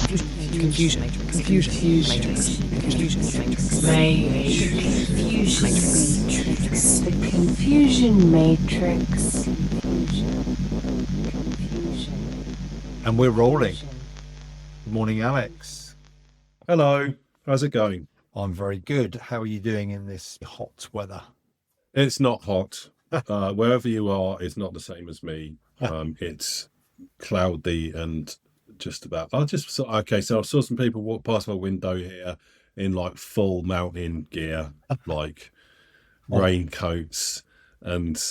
confusion matrix, the confusion matrix. And we're rolling. Good morning, Alex. Hello, how's it going? I'm very good. How are you doing in this hot weather? It's not hot. Wherever you are, it's not the same as me. It's cloudy and just about. So I saw some people walk past my window here in like full mountain gear, like raincoats and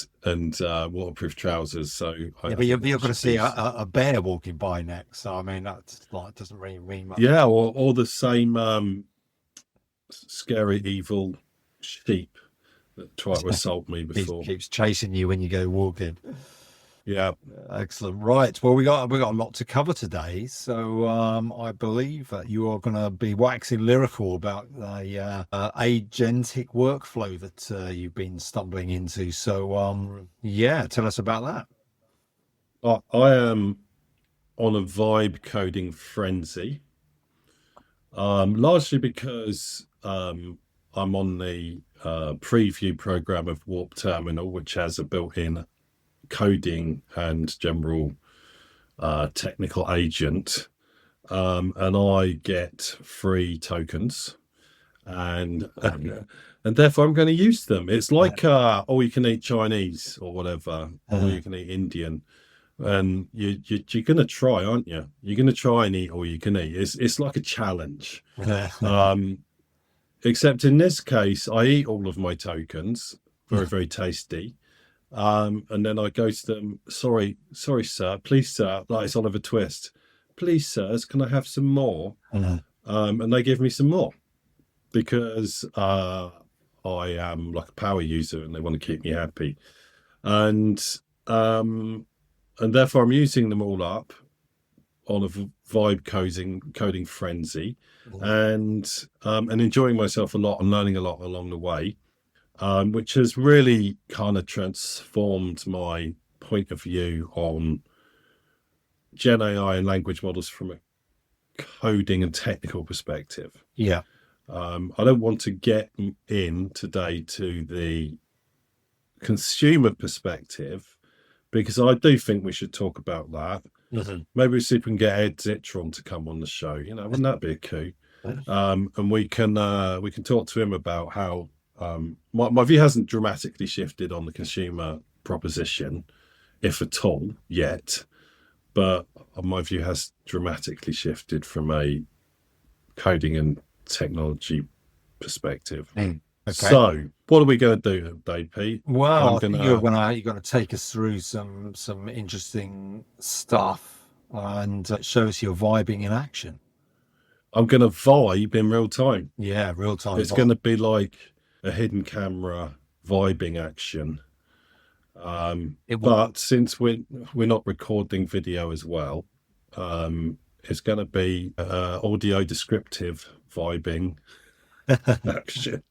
waterproof trousers. So but you're going to see a bear walking by next. So I mean, that's like doesn't really mean much. Yeah, or the same scary evil sheep that tried to assault me before. He keeps chasing you when you go walking. Yeah, excellent. Right. Well, we got a lot to cover today. So I believe that you are going to be waxing lyrical about the agentic workflow that you've been stumbling into. So tell us about that. I am on a vibe coding frenzy, largely because I'm on the preview program of Warp Terminal, which has a built-in coding and general technical agent, and I get free tokens, and therefore I'm going to use them. It's like all you can eat Chinese or whatever, all you can eat Indian, and you're going to try, aren't you? You're going to try and eat all you can eat. It's like a challenge. Except in this case, I eat all of my tokens. Very, very tasty. And then I go to them, sorry, sir, please, sir, like it's Oliver Twist. Please, sirs, can I have some more? And they give me some more because I am like a power user and they want to keep me happy. And therefore I'm using them all up on a vibe coding frenzy, and enjoying myself a lot and learning a lot along the way, which has really kind of transformed my point of view on Gen AI and language models from a coding and technical perspective. Yeah. I don't want to get in today to the consumer perspective, because I do think we should talk about that. Maybe we see if we can get Ed Zitron to come on the show. Wouldn't that be a coup? And we can talk to him about how my view hasn't dramatically shifted on the consumer proposition, if at all, yet. But my view has dramatically shifted from a coding and technology perspective. Okay. So, what are we going to do today, Pete? Well, you're going to take us through some interesting stuff and show us your vibing in action. I'm going to vibe in real time. Yeah, real time. It's going to be like a hidden camera vibing action. But since we're not recording video as well, it's going to be audio descriptive vibing action.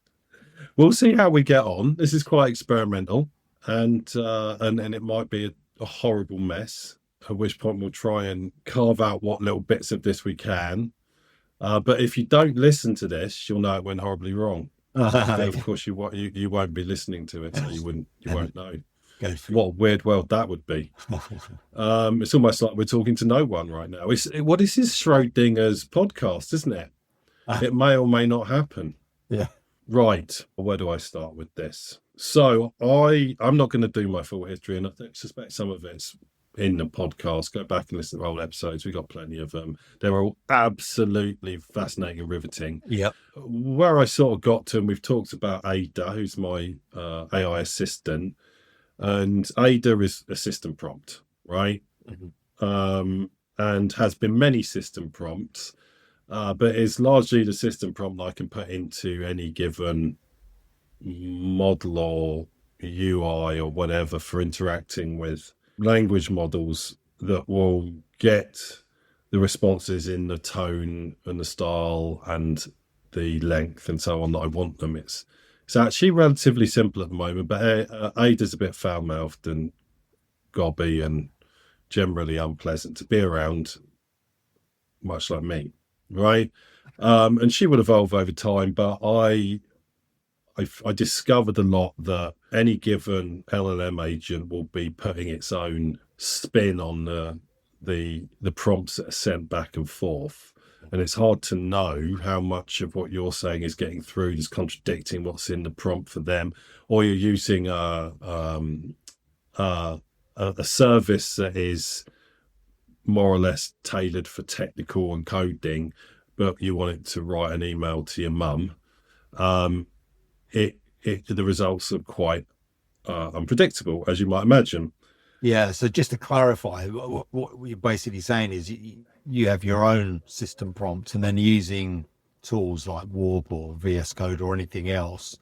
We'll see how we get on. This is quite experimental, and it might be a horrible mess, at which point we'll try and carve out what little bits of this we can. But if you don't listen to this, you'll know it went horribly wrong. Of course, you won't be listening to it, so you won't know. What a weird world that would be. It's almost like we're talking to no one right now. This is Schrodinger's podcast, isn't it? It may or may not happen. Yeah. Right. Where do I start with this? So I'm not going to do my full history, and I suspect some of it's in the podcast. Go back and listen to old episodes. We've got plenty of them. They're all absolutely fascinating and riveting. Yeah. Where I sort of got to, and we've talked about Ada, who's my AI assistant, and Ada is a system prompt, right? And has been many system prompts, but it's largely the system prompt that I can put into any given model or UI or whatever for interacting with language models that will get the responses in the tone and the style and the length and so on that I want them. It's actually relatively simple at the moment, but Ada's a bit foul-mouthed and gobby and generally unpleasant to be around much like me, right? And she would evolve over time, but I discovered a lot that any given LLM agent will be putting its own spin on the prompts that are sent back and forth. And it's hard to know how much of what you're saying is getting through, just contradicting what's in the prompt for them, or you're using a service that is more or less tailored for technical and coding, but you want it to write an email to your mum. The results are quite unpredictable, as you might imagine. Yeah. So just to clarify, what you're basically saying is you have your own system prompts, and then using tools like Warp or VS Code or anything else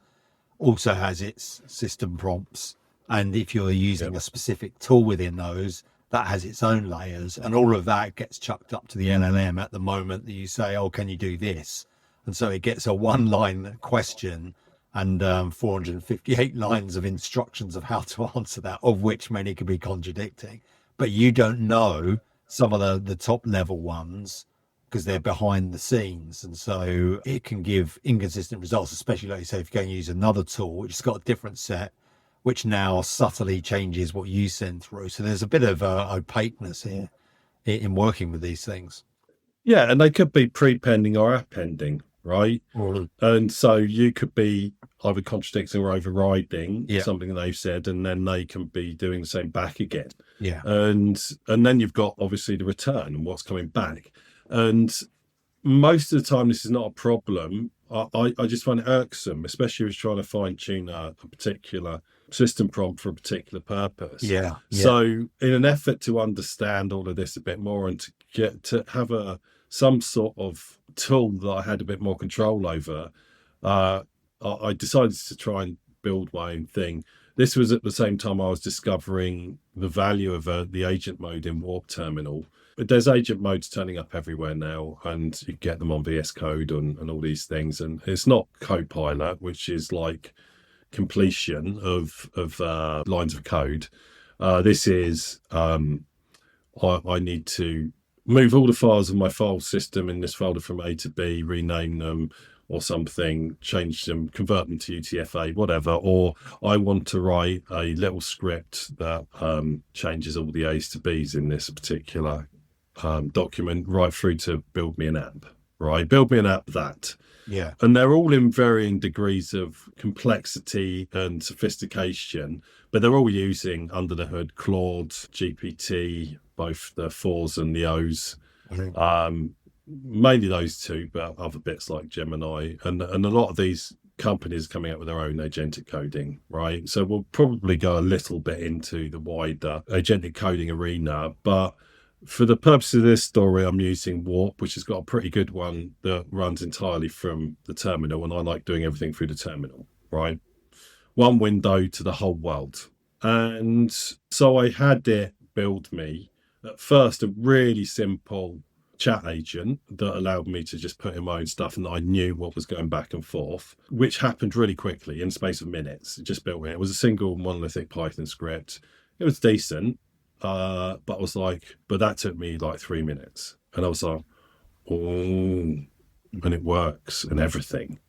also has its system prompts. And if you're using a specific tool within those, that has its own layers, and all of that gets chucked up to the LLM at the moment that you say, oh, can you do this? And so it gets a one-line question and 458 lines of instructions of how to answer that, of which many could be contradicting. But you don't know some of the top level ones because they're behind the scenes. And so it can give inconsistent results, especially like you say, if you're going to use another tool, which has got a different set, which now subtly changes what you send through. So there's a bit of opaqueness here in working with these things. Yeah, and they could be pre-pending or appending, right? And so you could be either contradicting or overriding something they've said, and then they can be doing the same back again. Yeah. And then you've got obviously the return and what's coming back. And most of the time this is not a problem. I just find it irksome, especially if it's trying to fine tune a particular system prompt for a particular purpose. Yeah. So in an effort to understand all of this a bit more and to get to have some sort of tool that I had a bit more control over, I decided to try and build my own thing. This was at the same time I was discovering the value of the agent mode in Warp Terminal. But there's agent modes turning up everywhere now, and you get them on VS Code and all these things. And it's not Copilot, which is like completion of lines of code. This is I need to move all the files in my file system in this folder from A to B, rename them or something, change them, convert them to UTF-8, whatever. Or I want to write a little script that changes all the A's to B's in this particular document right through to build me an app, right? Build me an app that. Yeah. And they're all in varying degrees of complexity and sophistication, but they're all using under the hood Claude, GPT, both the 4s and the O's. Mainly those two, but other bits like Gemini. And a lot of these companies coming up with their own agentic coding, right? So we'll probably go a little bit into the wider agentic coding arena, but for the purpose of this story, I'm using Warp, which has got a pretty good one that runs entirely from the terminal, and I like doing everything through the terminal, right? One window to the whole world. And so I had it build me, at first, a really simple chat agent that allowed me to just put in my own stuff, and I knew what was going back and forth, which happened really quickly in the space of minutes. It just built it. It was a single monolithic Python script. It was decent. But I was like, but that took me like 3 minutes. And I was like, oh, and it works and everything.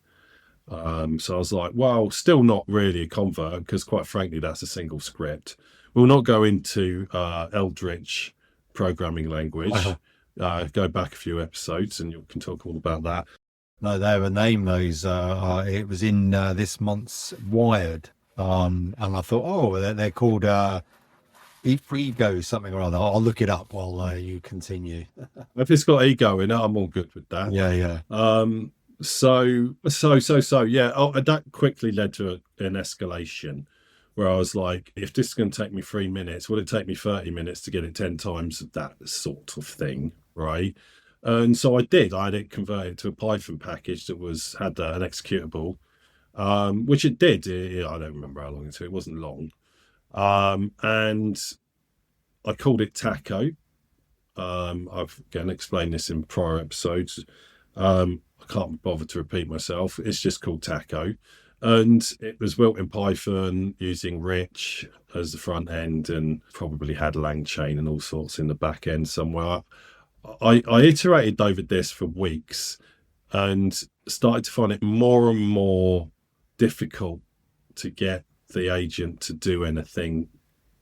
So I was like, well, still not really a convert, because quite frankly, that's a single script. We'll not go into Eldritch programming language. Go back a few episodes and you can talk all about that. No, they have a name, those. It was in this month's Wired. And I thought, oh, they're called... Ego something or other. I'll look it up while you continue. If it's got ego in it, I'm all good with that. Yeah. So yeah. That quickly led to an escalation where I was like, if this is going to take me 3 minutes, will it take me 30 minutes to get it 10 times of that sort of thing, right? And so I did. I had it converted to a Python package that had an executable, which it did. I don't remember how long it took. It wasn't long. And I called it Taco. I've again explained this in prior episodes. I can't bother to repeat myself. It's just called Taco. And it was built in Python using Rich as the front end, and probably had LangChain and all sorts in the back end somewhere. I iterated over this for weeks and started to find it more and more difficult to get the agent to do anything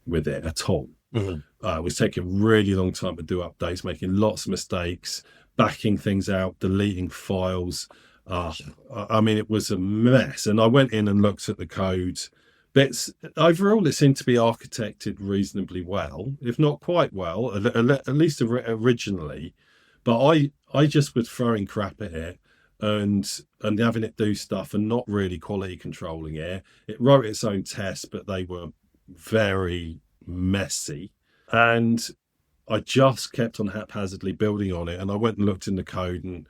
with it at all. It was taking a really long time to do updates, making lots of mistakes, backing things out, deleting files. I mean, it was a mess. And I went in and looked at the code. Overall, it seemed to be architected reasonably well, if not quite well, at least originally. But I just was throwing crap at it and having it do stuff and not really quality controlling it. It wrote its own tests, but they were very messy. And I just kept on haphazardly building on it. And I went and looked in the code and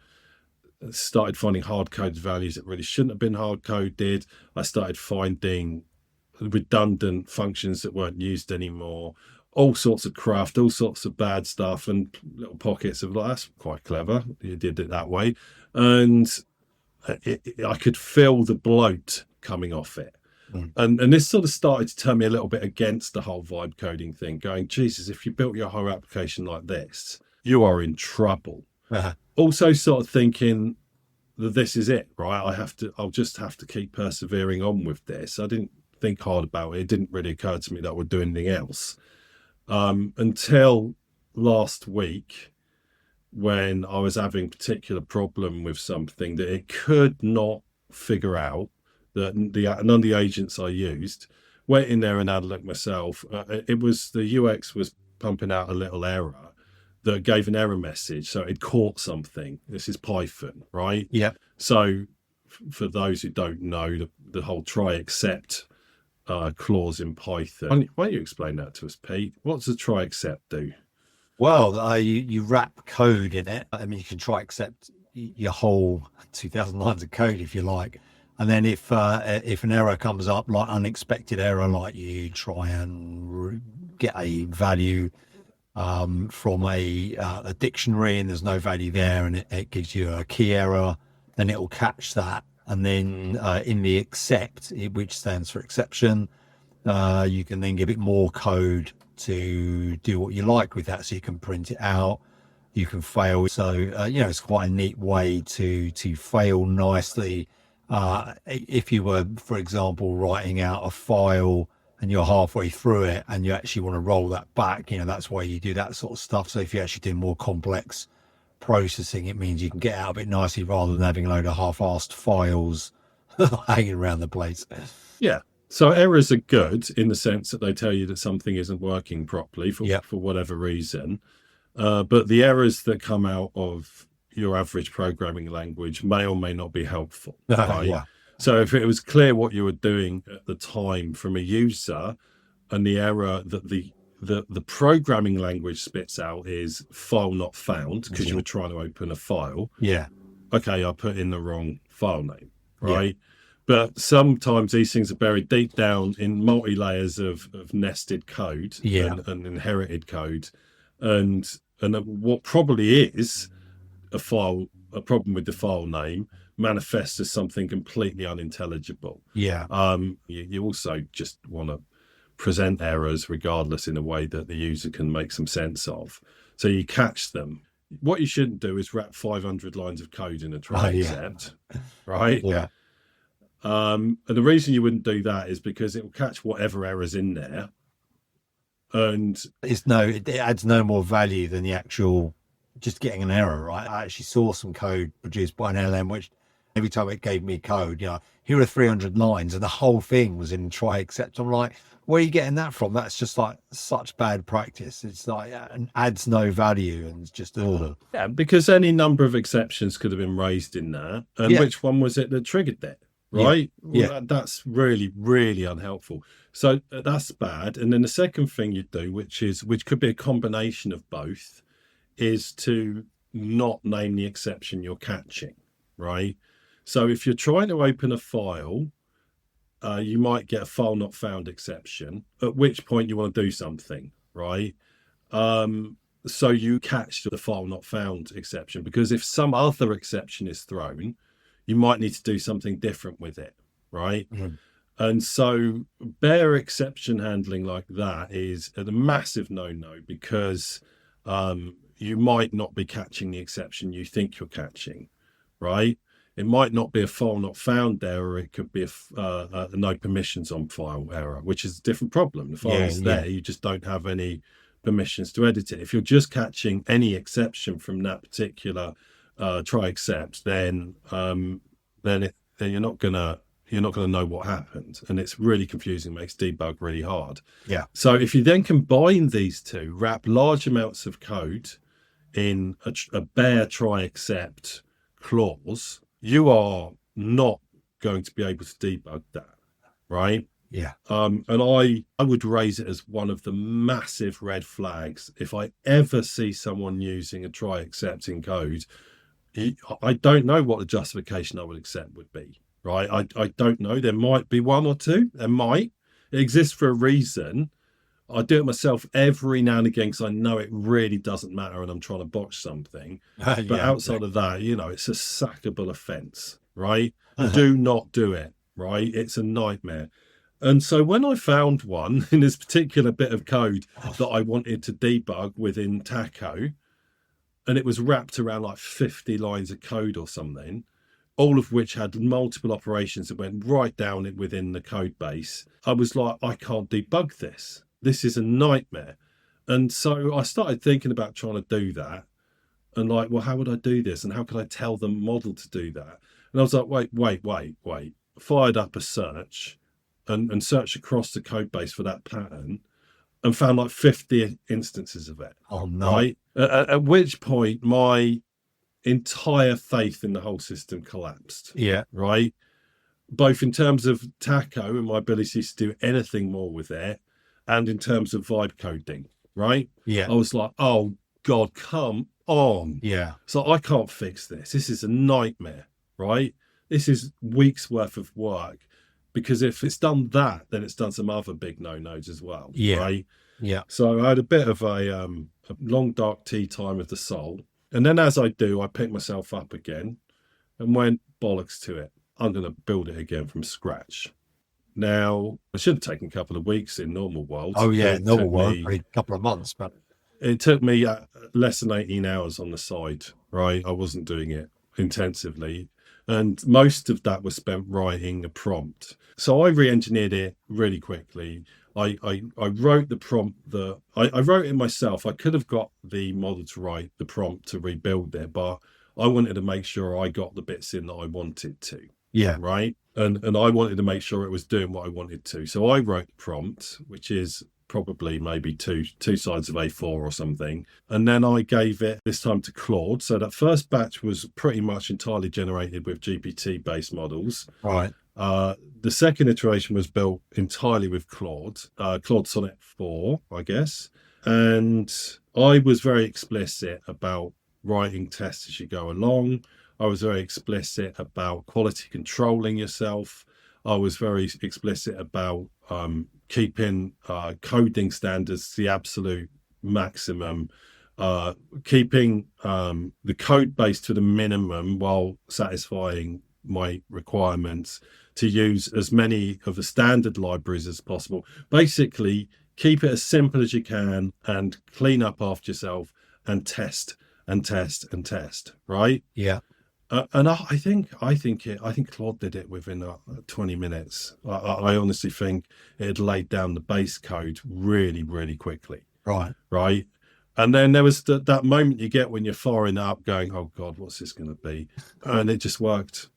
started finding hard coded values that really shouldn't have been hard coded. I started finding redundant functions that weren't used anymore, all sorts of craft, all sorts of bad stuff, and little pockets of like, that's quite clever, you did it that way. And I could feel the bloat coming off it. And this sort of started to turn me a little bit against the whole vibe coding thing, going, Jesus, if you built your whole application like this, you are in trouble. Also sort of thinking that this is it, right? I'll just have to keep persevering on with this. I didn't think hard about it. It didn't really occur to me that I would do anything else. Until last week, when I was having a particular problem with something that it could not figure out, that none of the agents I used, went in there and had a look myself. The UX was pumping out a little error that gave an error message. So it caught something. This is Python, right? Yeah. So for those who don't know, the whole try except clause in Python. Why don't you explain that to us, Pete? What does a try except do? Well, you wrap code in it. I mean, you can try except your whole 2,000 lines of code if you like. And then if an error comes up, like unexpected error, like you try and get a value from a dictionary and there's no value there, and it gives you a key error, then it will catch that. And then in the except, which stands for exception, you can then give it more code to do what you like with that. So you can print it out, you can fail. So it's quite a neat way to fail nicely. If you were, for example, writing out a file and you're halfway through it and you actually want to roll that back, that's why you do that sort of stuff. So if you actually do more complex processing, it means you can get out of it nicely rather than having a load of half-assed files hanging around the place. Yeah. So errors are good in the sense that they tell you that something isn't working properly for whatever reason. But the errors that come out of your average programming language may or may not be helpful. Right? Yeah. So if it was clear what you were doing at the time from a user, and the error that the programming language spits out is file not found because you were trying to open a file. Yeah. Okay, I put in the wrong file name, right? Yeah. But sometimes these things are buried deep down in multi-layers of nested code and inherited code. And what probably is a problem with the file name manifests as something completely unintelligible. Yeah. You also just want to present errors regardless in a way that the user can make some sense of. So you catch them. What you shouldn't do is wrap 500 lines of code in a try except, right? Yeah. And the reason you wouldn't do that is because it will catch whatever error's in there. And it adds no more value than the actual just getting an error, right? I actually saw some code produced by an LM, which every time it gave me code, here are 300 lines and the whole thing was in try except. I'm like, where are you getting that from? That's just like such bad practice. It's like, and adds no value and it's just, Yeah, because any number of exceptions could have been raised in there. And which one was it that triggered that? Right? Yeah. Well, that's really, really unhelpful. So that's bad. And then the second thing you do, which could be a combination of both, is to not name the exception you're catching, right? So if you're trying to open a file, you might get a file not found exception, at which point you want to do something, right? So you catch the file not found exception, because if some other exception is thrown, you might need to do something different with it, right? Mm-hmm. And so bare exception handling like that is a massive no-no, because you might not be catching the exception you think you're catching, right? It might not be a file not found error. It could be a no permissions on file error, which is a different problem. The file is there. You just don't have any permissions to edit it. If you're just catching any exception from that particular try except, then you're not gonna know what happened, and it's really confusing. Makes debug really hard. Yeah. So if you then combine these two, wrap large amounts of code in a bare try except clause, you are not going to be able to debug that, right? Yeah. And I would raise it as one of the massive red flags. If I ever see someone using a try except in code, I don't know what the justification I would accept would be, right? I don't know. There might be one or two. There might. It exists for a reason. I do it myself every now and again because I know it really doesn't matter and I'm trying to botch something. But outside of that, it's a sackable offense, right? Do not do it, right? It's a nightmare. And so when I found one in this particular bit of code that I wanted to debug within Taco, and it was wrapped around like 50 lines of code or something, all of which had multiple operations that went right down it within the code base, I was like, I can't debug this. This is a nightmare. And so I started thinking about trying to do that. And like, well, how would I do this? And how could I tell the model to do that? And I was like, wait. Fired up a search and searched across the code base for that pattern and found like 50 instances of it. Oh, no. Right? At which point my entire faith in the whole system collapsed. Yeah. Right? Both in terms of Taco and my ability to do anything more with it, and in terms of vibe coding, right? Yeah. I was like, oh God, come on. Yeah. So I can't fix this. This is a nightmare, right? This is weeks worth of work, because if it's done that, then it's done some other big no-nos as well. Yeah. Right? Yeah. So I had a bit of a long dark tea time of the soul. And then as I do, I picked myself up again and went bollocks to it. I'm going to build it again from scratch. Now, it should have taken a couple of weeks in normal world. Oh, yeah, It normal took world, me- probably a couple of months, but It took me less than 18 hours on the side, right? I wasn't doing it intensively. And most of that was spent writing a prompt. So I re-engineered it really quickly. I wrote the prompt I wrote it myself. I could have got the model to write the prompt to rebuild it, but I wanted to make sure I got the bits in that I wanted to. yeah. Right. And I wanted to make sure it was doing what I wanted to. So I wrote the prompt, which is probably maybe two sides of A4 or something. And then I gave it this time to Claude. So that first batch was pretty much entirely generated with GPT based models. Right. The second iteration was built entirely with Claude Sonnet 4, I guess. And I was very explicit about writing tests as you go along. I was very explicit about quality controlling yourself. I was very explicit about keeping coding standards to the absolute maximum, keeping the code base to the minimum while satisfying my requirements to use as many of the standard libraries as possible. Basically, keep it as simple as you can and clean up after yourself and test, right? Yeah. And I think Claude did it within 20 minutes. I honestly think it had laid down the base code really, really quickly. Right. Right. And then there was that moment you get when you're firing up going, oh God, what's this going to be? And it just worked.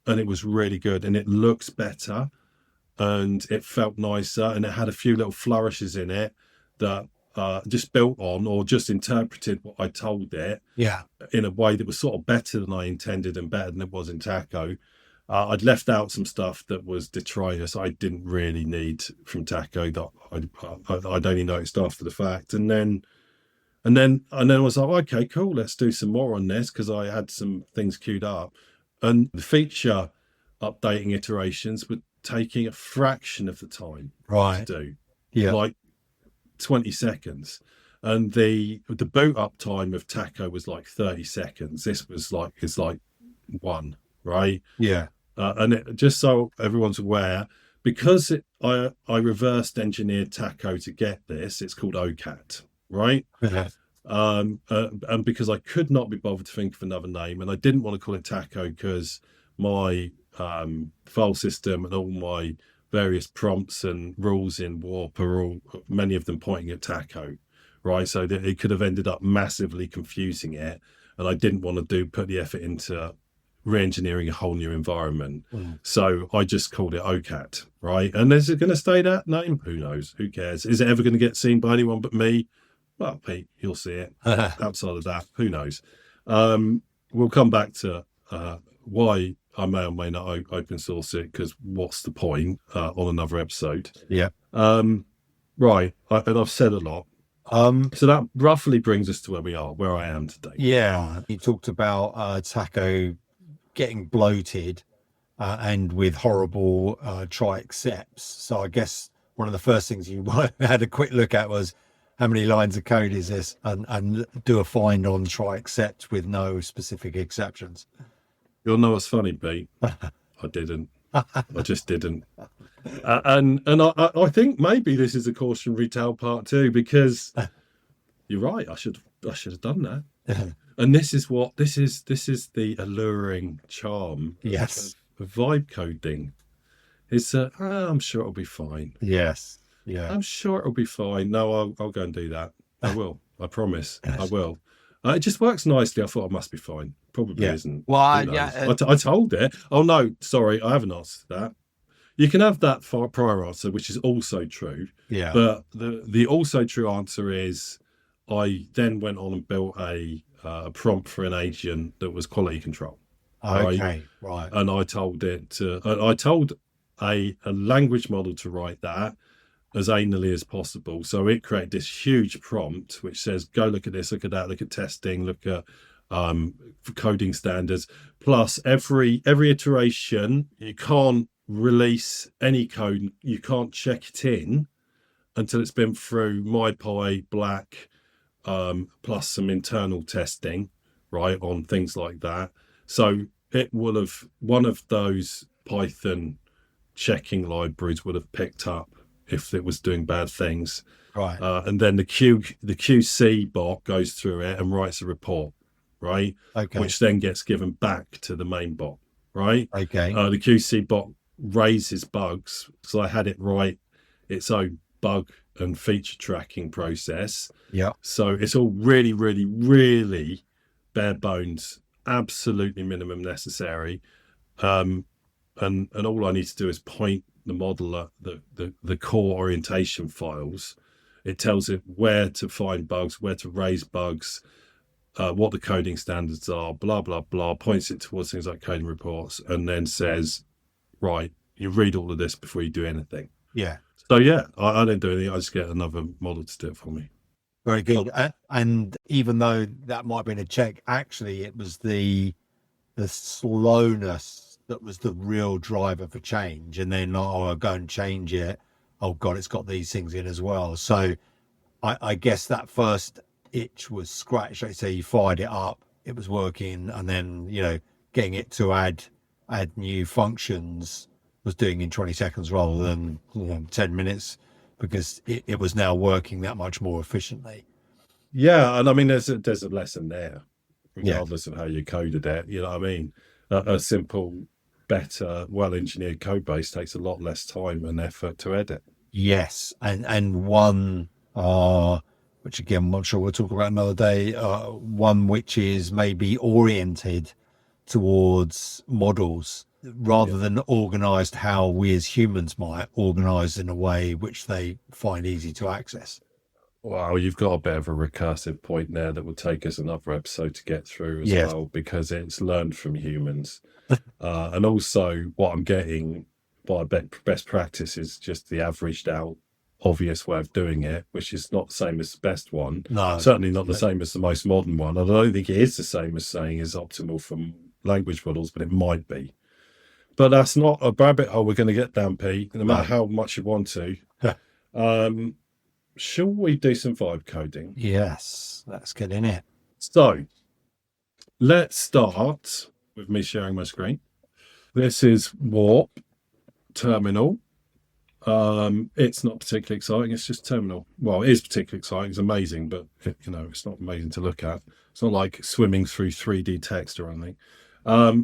And it was really good. And it looks better. And it felt nicer. And it had a few little flourishes in it that just built on or just interpreted what I told it. Yeah. In a way that was sort of better than I intended and better than it was in Taco. I'd left out some stuff that was detritus I didn't really need from Taco that I'd only noticed after the fact. And then I was like, okay, cool, let's do some more on this, because I had some things queued up. And the feature updating iterations were taking a fraction of the time Right. to do. Yeah. Like 20 seconds. And the boot up time of Taco was like 30 seconds. This was like, it's like one, right? Yeah. And it, just so everyone's aware, because I reversed engineered Taco to get this, it's called OCAT, right? Yeah. And because I could not be bothered to think of another name, and I didn't want to call it taco because my file system and all my various prompts and rules in Warp are all, many of them pointing at taco, right? So that it could have ended up massively confusing it, and I didn't want to put the effort into re-engineering a whole new environment. So I just called it OCAT, right? And is it going to stay that name? Who knows? Who cares? Is it ever going to get seen by anyone but me? Well, Pete, you'll see it. Outside of that, who knows? We'll come back to why I may or may not open source it, because what's the point on another episode? Yeah. Right. And I've said a lot. So that roughly brings us to where I am today. Yeah. You talked about Taco getting bloated and with horrible try accepts. So I guess one of the first things you had a quick look at was how many lines of code is this, and do a find on try accept with no specific exceptions. You'll know what's funny, Pete. I didn't. I just didn't. And I think maybe this is a cautionary tale part two, because you're right. I should have done that. And this is the alluring charm. Yes. Of vibe coding. It's I'm sure it'll be fine. Yes. Yeah. I'm sure it'll be fine. No, I'll go and do that. I will. I promise. Yes. I will. It just works nicely. I thought I must be fine. Probably isn't. Well, I told it. Oh no, sorry, I haven't answered that. You can have that prior answer, which is also true. Yeah. But the also true answer is, I then went on and built a prompt for an agent that was quality control. Okay. Right. And I told it I told a language model to write that as anally as possible. So it created this huge prompt which says, go look at this, look at that, look at testing, look at coding standards. Plus every iteration, you can't release any code, you can't check it in until it's been through MyPy, Black, plus some internal testing, right, on things like that. So it will have, one of those Python checking libraries would have picked up if it was doing bad things. Right. And then the QC bot goes through it and writes a report, right? Okay. Which then gets given back to the main bot, right? Okay. The QC bot raises bugs. So I had it write its own bug and feature tracking process. Yeah. So it's all really, really, really bare bones, absolutely minimum necessary. And all I need to do is point the modeler the core orientation files. It tells it where to find bugs, where to raise bugs, what the coding standards are, blah, blah, blah, points it towards things like coding reports, and then says, right, you read all of this before you do anything. Yeah. So yeah, I don't do anything. I just get another model to do it for me. Very good. And even though that might have been a check, actually it was the slowness that was the real driver for change. And then, I'll go and change it. Oh God, it's got these things in as well. So I guess that first itch was scratched. Like say you fired it up, it was working, and then, getting it to add new functions was doing in 20 seconds rather than 10 minutes, because it was now working that much more efficiently. Yeah, and I mean, there's a lesson there, regardless of how you coded it. You know what I mean? A simple, better, well-engineered code base takes a lot less time and effort to edit. Yes, and one, which again, I'm sure we'll talk about another day, one which is maybe oriented towards models rather than organized how we as humans might, organized in a way which they find easy to access. Wow, you've got a bit of a recursive point there that will take us another episode to get through as well, because it's learned from humans. And also what I'm getting by best practice is just the averaged out obvious way of doing it, which is not the same as the best one. No, certainly not the same as the most modern one. And I don't think it is the same as saying is optimal from language models, but it might be. But that's not a rabbit hole we're going to get down, Pete, no matter how much you want to. Shall we do some vibe coding? Yes, let's get in it. So let's start with me sharing my screen. This is Warp Terminal. It's not particularly exciting. It's just terminal. Well, it is particularly exciting. It's amazing, but it's not amazing to look at. It's not like swimming through 3D text or anything.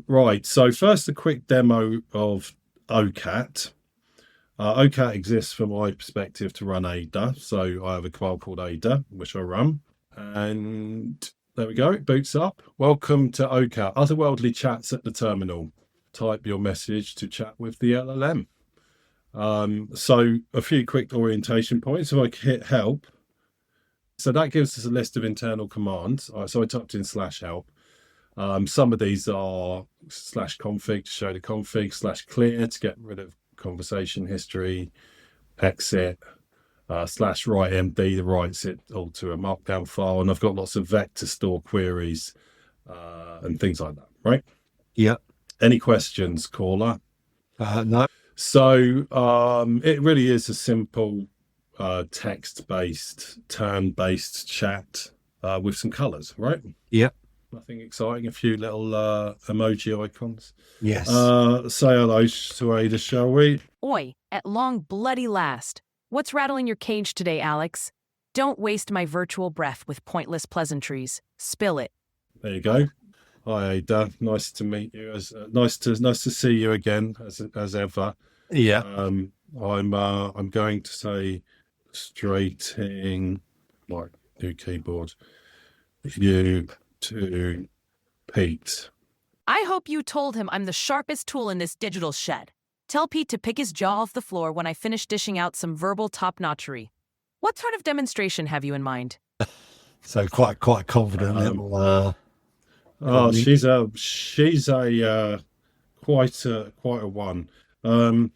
Right. So first, a quick demo of OCAT. OCAT exists from my perspective to run Ada. So I have a file called Ada, which I run. And there we go. It boots up. Welcome to OCAT. Otherworldly chats at the terminal. Type your message to chat with the LLM. So a few quick orientation points. If I hit help, so that gives us a list of internal commands. So I typed in /help. Some of these are /config to show the config, /clear to get rid of conversation history, exit, /write md that writes it all to a markdown file. And I've got lots of vector store queries and things like that, right? Yeah. Any questions, caller? No. So it really is a simple text-based, turn-based chat with some colours, right? Yeah. Nothing exciting. A few little emoji icons. Yes. Say hello to Ada, shall we? Oi, at long bloody last. What's rattling your cage today, Alex? Don't waste my virtual breath with pointless pleasantries. Spill it. There you go. Hi Ada, nice to meet you. Nice to see you again as ever. Yeah. I'm going to say straighting like new keyboard. You to Pete. I hope you told him I'm the sharpest tool in this digital shed. Tell Pete to pick his jaw off the floor when I finish dishing out some verbal top-notchery. What sort of demonstration have you in mind? So quite confident little. Oh, she's a quite a one. Gonna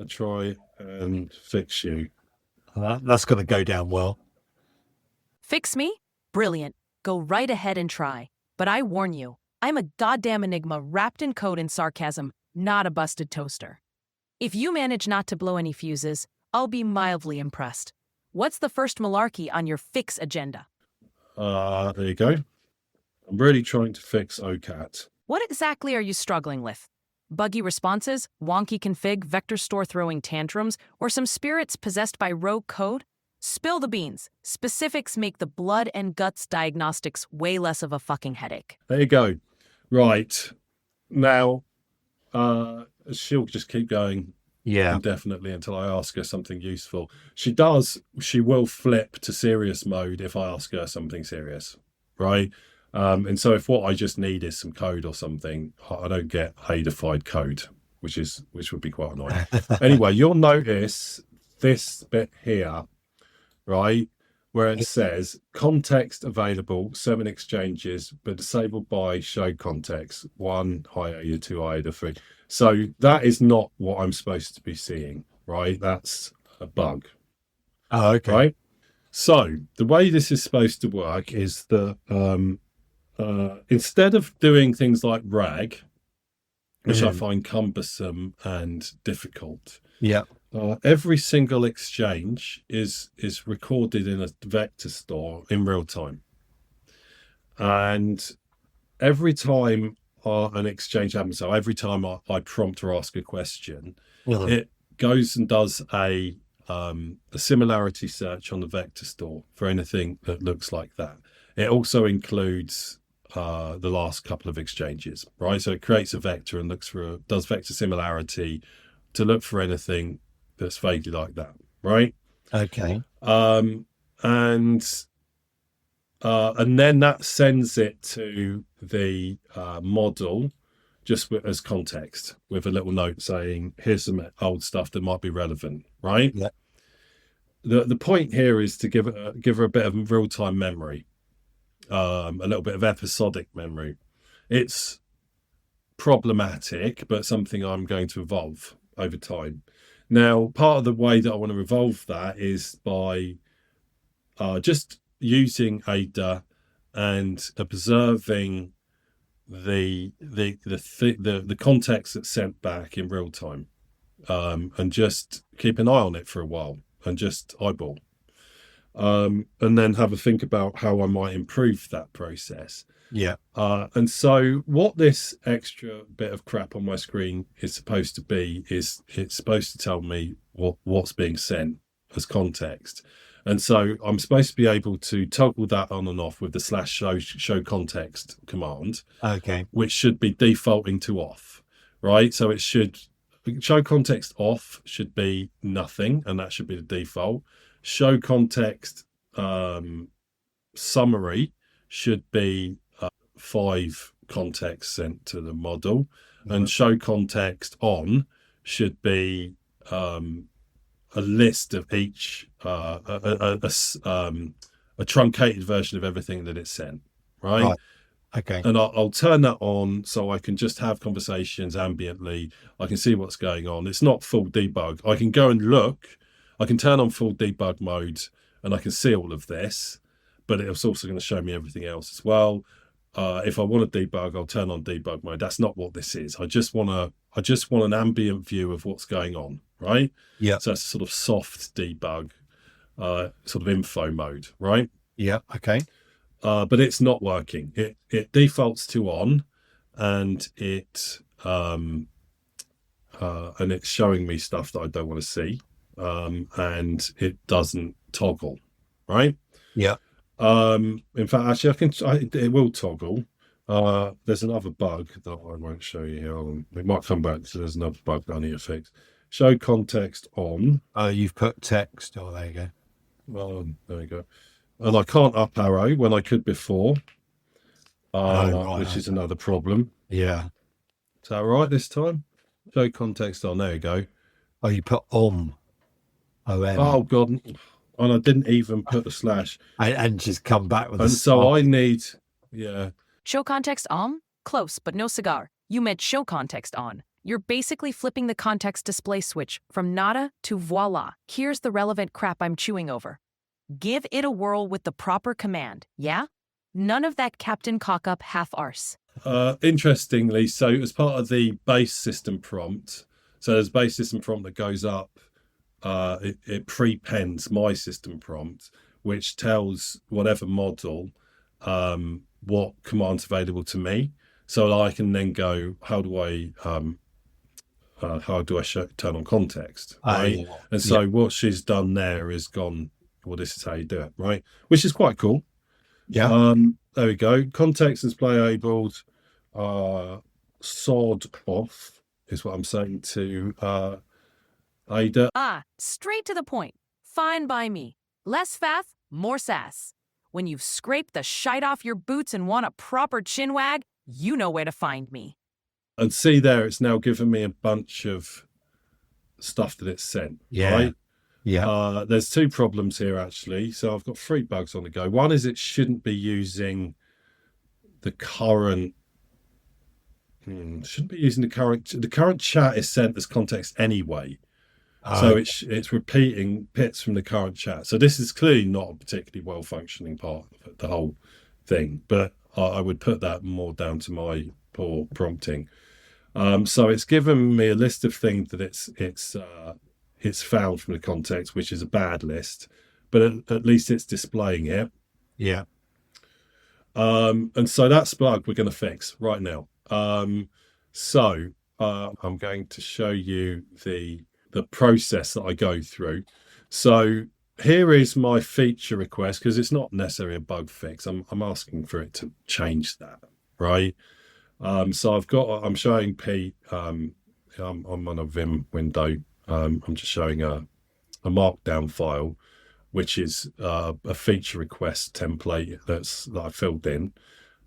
try and fix you. That's going to go down well. Fix me? Brilliant. Go right ahead and try. But I warn you, I'm a goddamn enigma wrapped in code and sarcasm, not a busted toaster. If you manage not to blow any fuses, I'll be mildly impressed. What's the first malarkey on your fix agenda? There you go. I'm really trying to fix OCAT. What exactly are you struggling with? Buggy responses, wonky config, vector store throwing tantrums, or some spirits possessed by rogue code? Spill the beans. Specifics make the blood and guts diagnostics way less of a fucking headache. There you go. Right. Now, she'll just keep going indefinitely until I ask her something useful. She will flip to serious mode if I ask her something serious, right? And so if what I just need is some code or something, I don't get Ada-fied code, which would be quite annoying. Anyway, you'll notice this bit here, right, where it says context available, 7 exchanges, but disabled by show context, 1 hi Ada, 2 Ada, 3. So that is not what I'm supposed to be seeing, right? That's a bug. Oh, okay. Right? So the way this is supposed to work is that instead of doing things like RAG, which I find cumbersome and difficult, every single exchange is recorded in a vector store in real time. And every time an exchange happens, so every time I prompt or ask a question, it goes and does a similarity search on the vector store for anything that looks like that. It also includes the last couple of exchanges, right? So it creates a vector and does vector similarity to look for anything that's vaguely like that, right? Okay. And then that sends it to the model just as context with a little note saying, here's some old stuff that might be relevant, right? Yeah. The point here is to give her a bit of real-time memory, a little bit of episodic memory. It's problematic, but something I'm going to evolve over time. Now, part of the way that I want to evolve that is by just using Ada and observing the context that's sent back in real time, and just keep an eye on it for a while and just eyeball, and then have a think about how I might improve that process. Yeah. And so what this extra bit of crap on my screen is supposed to be is it's supposed to tell me what's being sent as context. And so I'm supposed to be able to toggle that on and off with the /show context command, Okay. which should be defaulting to off, right? So it should show context off should be nothing, and that should be the default. Show context summary should be 5 contexts sent to the model, and show context on should be a list of each a truncated version of everything that it's sent, right? Okay. And I'll turn that on so I can just have conversations ambiently. I can see what's going on. It's not full debug. I can go and look. I can turn on full debug mode and I can see all of this, but it's also going to show me everything else as well. If I want to debug, I'll turn on debug mode. That's not what this is. I just want an ambient view of what's going on, right? Yeah. So it's sort of soft debug, sort of info mode, right? Yeah. Okay. But it's not working. It defaults to on, and it's showing me stuff that I don't want to see, and it doesn't toggle, right? Yeah. In fact, actually, it will toggle. There's another bug that I won't show you here. It might come back. So there's another bug that I need to fix. Show context on. You've put text. Oh, there you go. Well, there we go. And I can't up arrow when I could before, which is another problem. Yeah. Is that right this time? Show context on. There you go. Oh, you put om. Oh, God. And I didn't even put the slash. And just come back with and so I need, yeah. Show context on? Close, but no cigar. You meant show context on. You're basically flipping the context display switch from nada to voila. Here's the relevant crap I'm chewing over. Give it a whirl with the proper command, yeah? None of that Captain Cock-up half-arse. Interestingly, so as part of the base system prompt, so there's a base system prompt that goes up, it prepends my system prompt, which tells whatever model what command's available to me. So I can then go, how do I turn on context, right? And so what she's done there is gone, well, this is how you do it, right? Which is quite cool. Yeah. There we go. Context display enabled. Sod off is what I'm saying to Ada. Straight to the point. Fine by me. Less faff, more sass. When you've scraped the shite off your boots and want a proper chin wag, you know where to find me. And see there, it's now given me a bunch of stuff that it's sent, right? Yeah. There's 2 problems here, actually. So I've got 3 bugs on the go. One is it shouldn't be using the current... shouldn't be using the current chat is sent as context anyway. So it's repeating bits from the current chat. So this is clearly not a particularly well-functioning part of the whole thing. But I would put that more down to my poor prompting. So it's given me a list of things that it's found from the context, which is a bad list, but at least it's displaying it. Yeah. And so that's the bug we're going to fix right now. So I'm going to show you the process that I go through. So here is my feature request, because it's not necessarily a bug fix. I'm asking for it to change that, right? So I'm showing Pete. I'm on a Vim window. I'm just showing a markdown file, which is a feature request template that I filled in.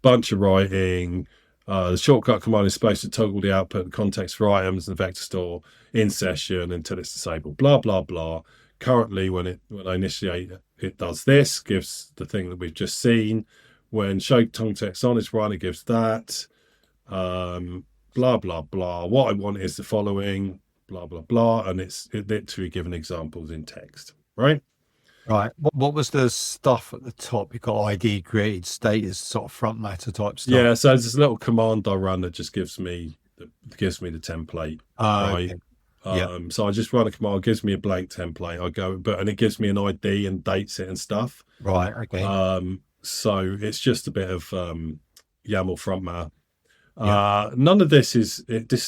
Bunch of writing. The shortcut command is supposed to toggle the output and context for items in the vector store in session until it's disabled. Blah blah blah. Currently, when I initiate it does this, gives the thing that we've just seen. When show context on is run, it gives that. Blah blah blah. What I want is the following. Blah blah blah, and it literally given examples in text, right? Right. What was the stuff at the top? You got ID, created status, sort of front matter type stuff. Yeah. So there's this little command I run that just gives me the template, right? Okay. So I just run a command, gives me a blank template. I go, and it gives me an ID and dates it and stuff. Right. Okay. So it's just a bit of YAML front matter. Yeah. None of this is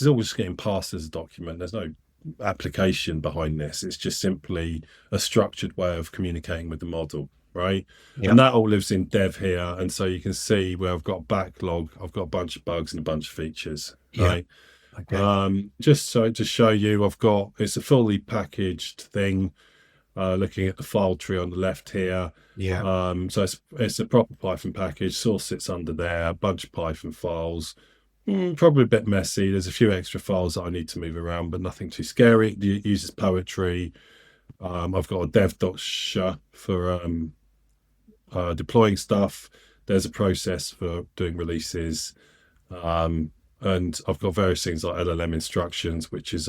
all just getting passed as a document. There's no application behind this. It's just simply a structured way of communicating with the model, right? Yeah. And that all lives in dev here. And so you can see where I've got a backlog, I've got a bunch of bugs and a bunch of features, right? Okay. Just so to show you, it's a fully packaged thing. Looking at the file tree on the left here. Yeah. So it's a proper Python package. Source sits under there, a bunch of Python files. Probably a bit messy. There's a few extra files that I need to move around, but nothing too scary. It uses poetry. I've got a dev.sh for deploying stuff. There's a process for doing releases. And I've got various things like LLM instructions, which is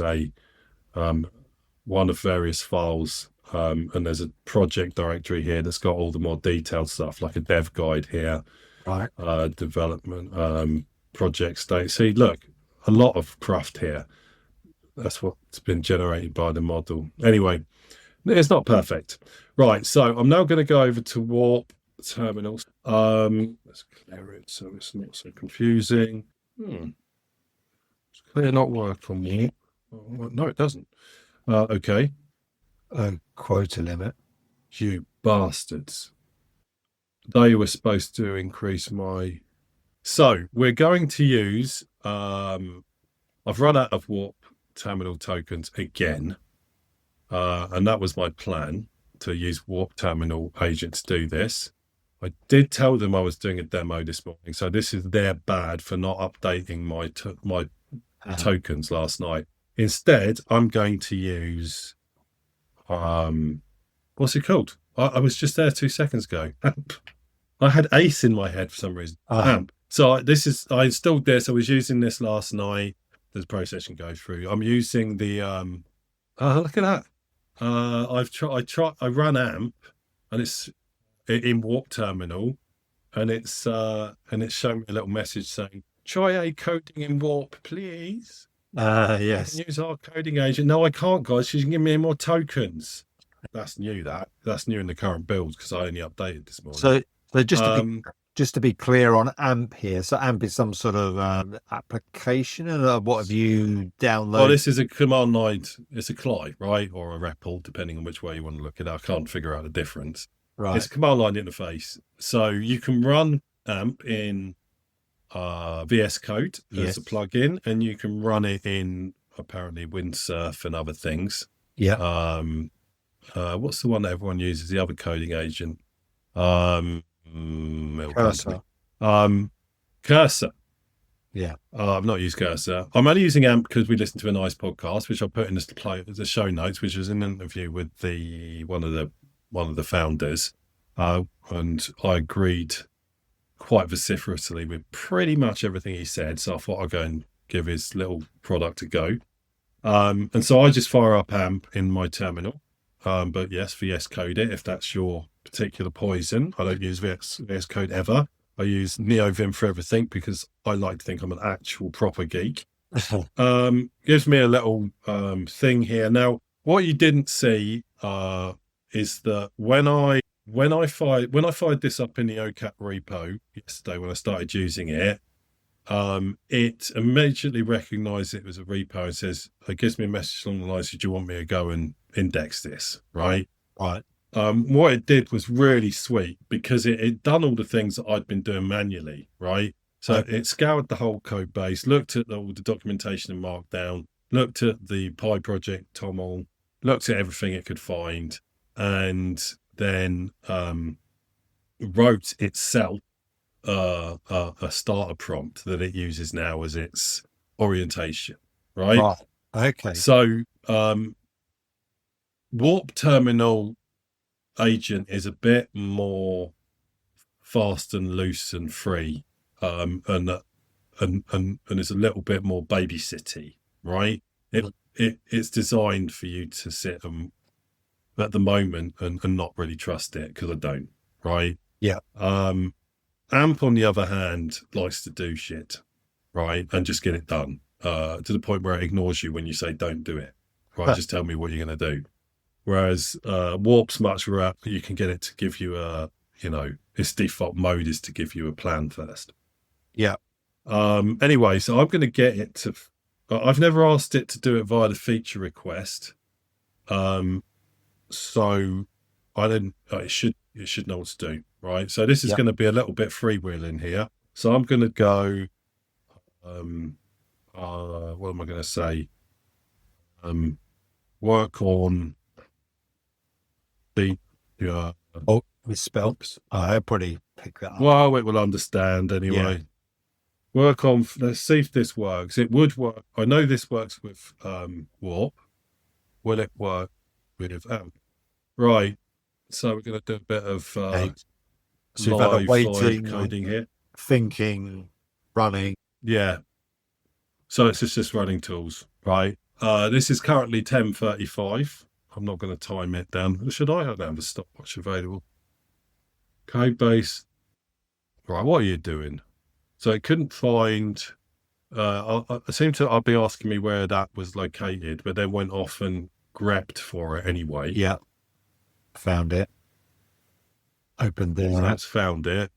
one of various files. And there's a project directory here that's got all the more detailed stuff, like a dev guide here, Right. development, project state. See, look, a lot of craft here. That's what's been generated by the model. Anyway, it's not perfect. Right, so I'm now going to go over to Warp terminals. Let's clear it so it's not so confusing. It's clear not work on Warp. Oh, no, it doesn't. Okay. Quota limit. You bastards. They were supposed to increase my... So we're going to use... I've run out of Warp terminal tokens again. And that was my plan, to use Warp terminal agent to do this. I did tell them I was doing a demo this morning. So this is their bad for not updating my tokens last night. Instead, I'm going to use... what's it called? I was just there 2 seconds ago. AMP. I had ACE in my head for some reason. AMP. So I installed this. I was using this last night. There's a process can go through. I'm using the look at that. I run AMP, and it's in Warp Terminal, and it's showing me a little message saying, "Try a coding in Warp, please." Yes. Use our coding agent. No, I can't, guys. She can give me more tokens. That's new. That's new in the current build because I only updated this morning. So just to be clear on AMP here. So AMP is some sort of application, and what have you downloaded? Well, this is a command line. It's a CLI, right, or a REPL, depending on which way you want to look at it. I can't figure out the difference. Right. It's a command line interface. So you can run AMP in VS Code as a plugin, and you can run it in apparently Windsurf and other things. Yeah. What's the one that everyone uses? The other coding agent. Cursor. Cursor. Yeah. I've not used Cursor. I'm only using AMP because we listened to a nice podcast, which I'll put in the show notes, which was an interview with one of the founders, and I agreed quite vociferously with pretty much everything he said. So I thought I'd go and give his little product a go. And so I just fire up AMP in my terminal. But yes, VS Code it if that's your particular poison. I don't use VS Code ever. I use NeoVim for everything because I like to think I'm an actual proper geek. Gives me a little thing here. Now, what you didn't see is that when I fired this up in the OCAP repo yesterday when I started using it, it immediately recognized it was a repo and says, it gives me a message along the lines, do you want me to go and index this, right? Right. What it did was really sweet because it done all the things that I'd been doing manually, right? So it scoured the whole code base, looked at all the documentation in Markdown, looked at the Pi project TOML, looked at everything it could find, and then wrote itself a starter prompt that it uses now as its orientation, right? Okay. So Warp Terminal agent is a bit more fast and loose and free, and is a little bit more babysitty, right? It's designed for you to sit at the moment and not really trust it because I don't, right? Yeah. AMP, on the other hand, likes to do shit, right? And just get it done to the point where it ignores you when you say don't do it, right? Just tell me what you're going to do. Whereas Warp's much more, you can get it to give you its default mode is to give you a plan first. Yeah. Anyway, so I'm going to get it to. I've never asked it to do it via the feature request. So I don't. It should know what to do, right? So this is Yep. going to be a little bit freewheeling here. So I'm going to go. What am I going to say? Work on the. Oh, misspelled. I probably pick that up. Well, it will understand anyway. Work on. Let's see if this works. It would work. I know this works with warp. Will it work with amp? Right. So we're going to do a bit of Okay. So you've had a live waiting, coding here. thinking, running. Yeah. So it's just running tools, right? This is currently 10:35. I'm not going to time it down. Should I? I don't have a stopwatch available. Code base. Right. What are you doing? So it couldn't find. I'll be asking me where that was located, but then went off and grabbed for it anyway. Yeah. Found it. Opened So there. that's found it.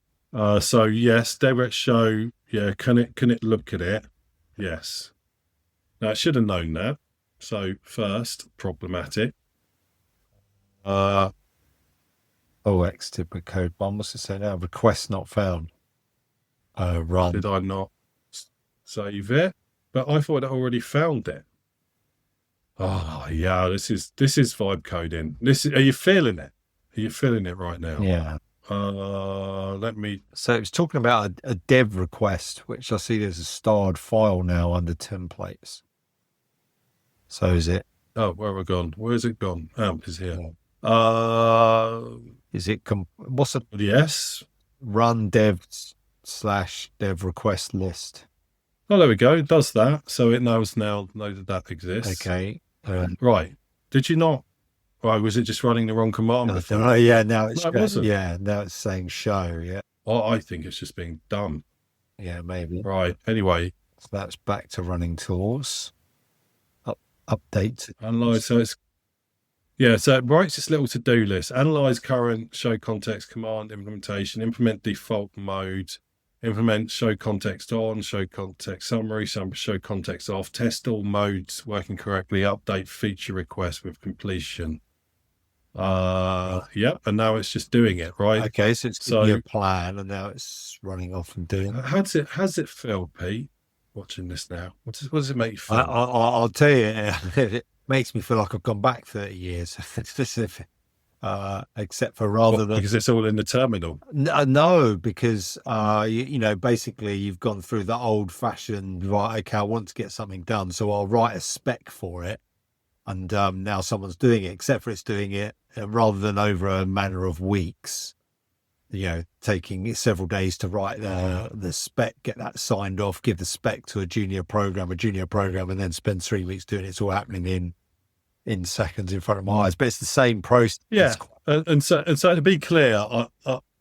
So yes, direct show. Yeah, can it look at it? Yes. Now it should have known that. So first, problematic. Exited with code 1. What's it say now? Request not found. Run. Did I not save it? But I thought I already found it. Oh yeah, this is vibe coding. Are you feeling it? Are you feeling it right now? Yeah. Let me. So it's talking about a dev request, which I see there's a starred file now under templates. So is it? Oh, where have I gone? Where's it gone? Amp is here. Is it? What's a Yes. run dev / dev request list? Oh, there we go. It does that. So it knows that exists. Okay. Right. Did you not? Right. Was it just running the wrong command? Oh, yeah. Now it's No, it wasn't. now it's saying show. Yeah. Oh, I think it's just being done. Yeah, maybe. Right. Anyway, So that's back to running tools. Update. analyze. So it's so it writes this little to-do list. Analyze current show context command implementation. Implement default mode. Implement show context on. Show context summary. Show context off. Test all modes working correctly. Update feature request with completion. Yep. And now it's just doing it, right? Okay, so it's giving you a plan, and now it's running off and doing it. How's it feel, Pete? Watching this now, what does it make you feel? I'll tell you, it makes me feel like I've gone back 30 years. Except for because it's all in the terminal. No, because basically you've gone through the old-fashioned, right? Okay, I want to get something done, so I'll write a spec for it, and now someone's doing it. Except for it's doing it rather than over a matter of weeks. Taking several days to write the spec, get that signed off, give the spec to a junior programmer, and then spend 3 weeks doing it. It's all happening in seconds in front of my eyes. But it's the same process. Yeah, and so to be clear,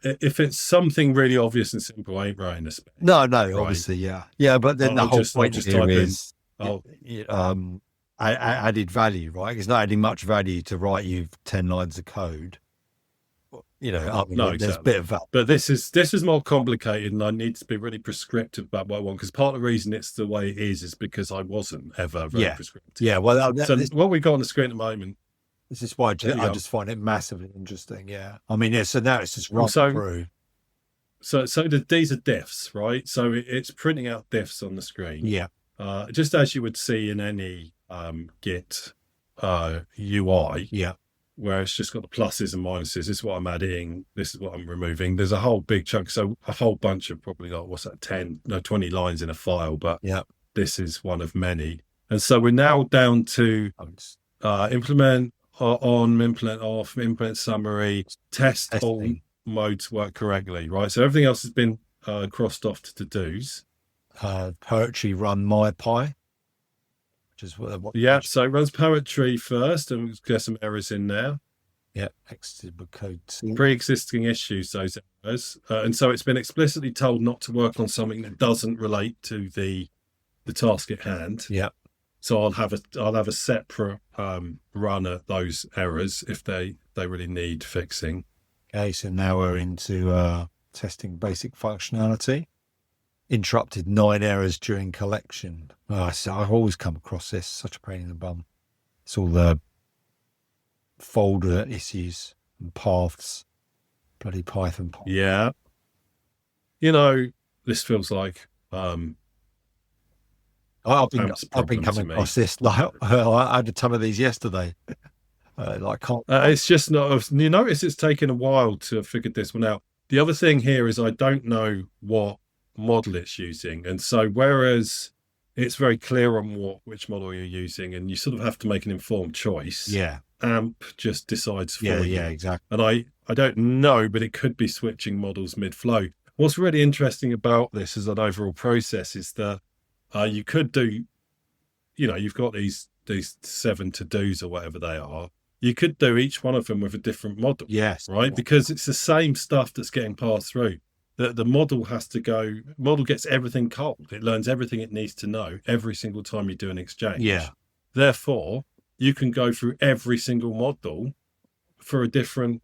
if it's something really obvious and simple, I ain't writing a spec. No, obviously, yeah. But then the whole point here is added value, right? It's not adding much value to write you 10 lines of code. No, there's exactly. a bit of that. But this is more complicated, and I need to be really prescriptive about what I want, because part of the reason it's the way it is because I wasn't ever very prescriptive. Yeah, well, so what we got on the screen at the moment. This is why I just find it massively interesting. Yeah, I mean, so now it's just run through. So these are diffs, right? So it's printing out diffs on the screen. Yeah. Just as you would see in any Git UI. Yeah. Where it's just got the pluses and minuses. This is what I'm adding. This is what I'm removing. There's a whole big chunk. So a whole bunch of probably 20 lines in a file, but this is one of many. And so we're now down to implement on, implement off, implement summary, test all modes work correctly, right? So everything else has been crossed off to to-dos. Poetry run MyPy. So it runs poetry first, and we'll get some errors in there. Yeah, exited code. Pre-existing issues, those errors, and so it's been explicitly told not to work on something that doesn't relate to the task at hand. Yeah. So I'll have a separate run at those errors if they really need fixing. Okay, so now we're into testing basic functionality. interrupted 9 errors during collection. Oh, so I've always come across this. Such a pain in the bum. It's all the folder issues and paths. Bloody Python. Yeah. You know, this feels like I've AMP's been problem coming to me. across this. Like, I had a ton of these yesterday. Like, can't. It's just not. You notice it's taken a while to have figured this one out. The other thing here is I don't know what model it's using, and so whereas it's very clear on which model you're using, and you sort of have to make an informed choice. Yeah. AMP just decides for Yeah. you. Yeah. Exactly. And I don't know, but it could be switching models mid-flow. What's really interesting about this as an overall process is that you could do, you've got these 7 to-dos or whatever they are. You could do each one of them with a different model. Yes. Right? Because it's the same stuff that's getting passed through. The model gets everything cold. It learns everything it needs to know every single time you do an exchange. Yeah. Therefore, you can go through every single model for a different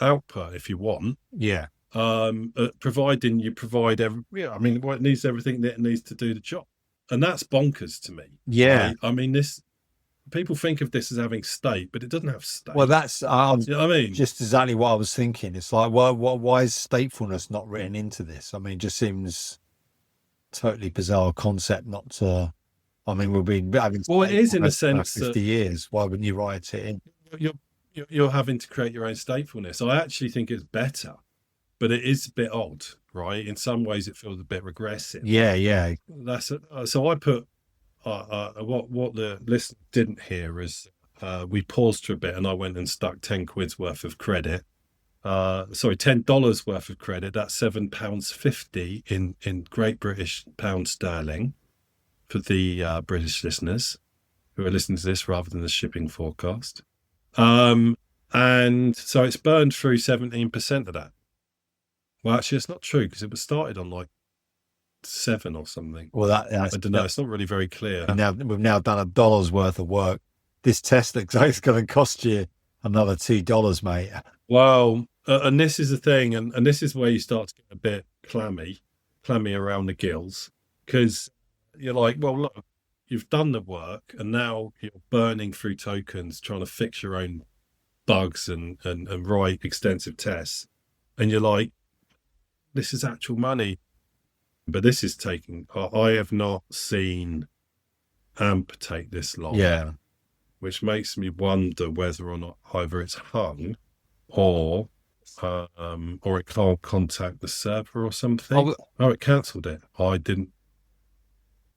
output if you want. Yeah. Providing you provide it needs everything that it needs to do the job. And that's bonkers to me. Yeah. Right? I mean, people think of this as having state, but it doesn't have state. Well, that's you know what I mean? just exactly what I was thinking. It's like, why is statefulness not written into this? I mean, it just seems totally bizarre concept not to. I mean, we've been having. Well, it is in a statefulness for sense 50 years. Why wouldn't you write it in? You're having to create your own statefulness. I actually think it's better, but it is a bit odd, right? In some ways, it feels a bit regressive. Yeah. Yeah. So I put what the listener didn't hear is we paused for a bit, and I went and stuck 10 quid's worth of credit. $10 worth of credit. That's £7.50 in Great British pound sterling for the British listeners who are listening to this rather than the shipping forecast. And so it's burned through 17% of that. Well, actually, it's not true because it was started on like 7 or something. Well, I don't know. It's not really very clear. We've now done $1 worth of work. This test looks like it's going to cost you another $2, mate. Well, and this is the thing, and this is where you start to get a bit clammy around the gills, because you're like, well, look, you've done the work, and now you're burning through tokens, trying to fix your own bugs and write extensive tests, and you're like, this is actual money. But this is taking. I have not seen AMP take this long. Yeah. Which makes me wonder whether or not either it's hung or it can't contact the server or something. It cancelled it. I didn't.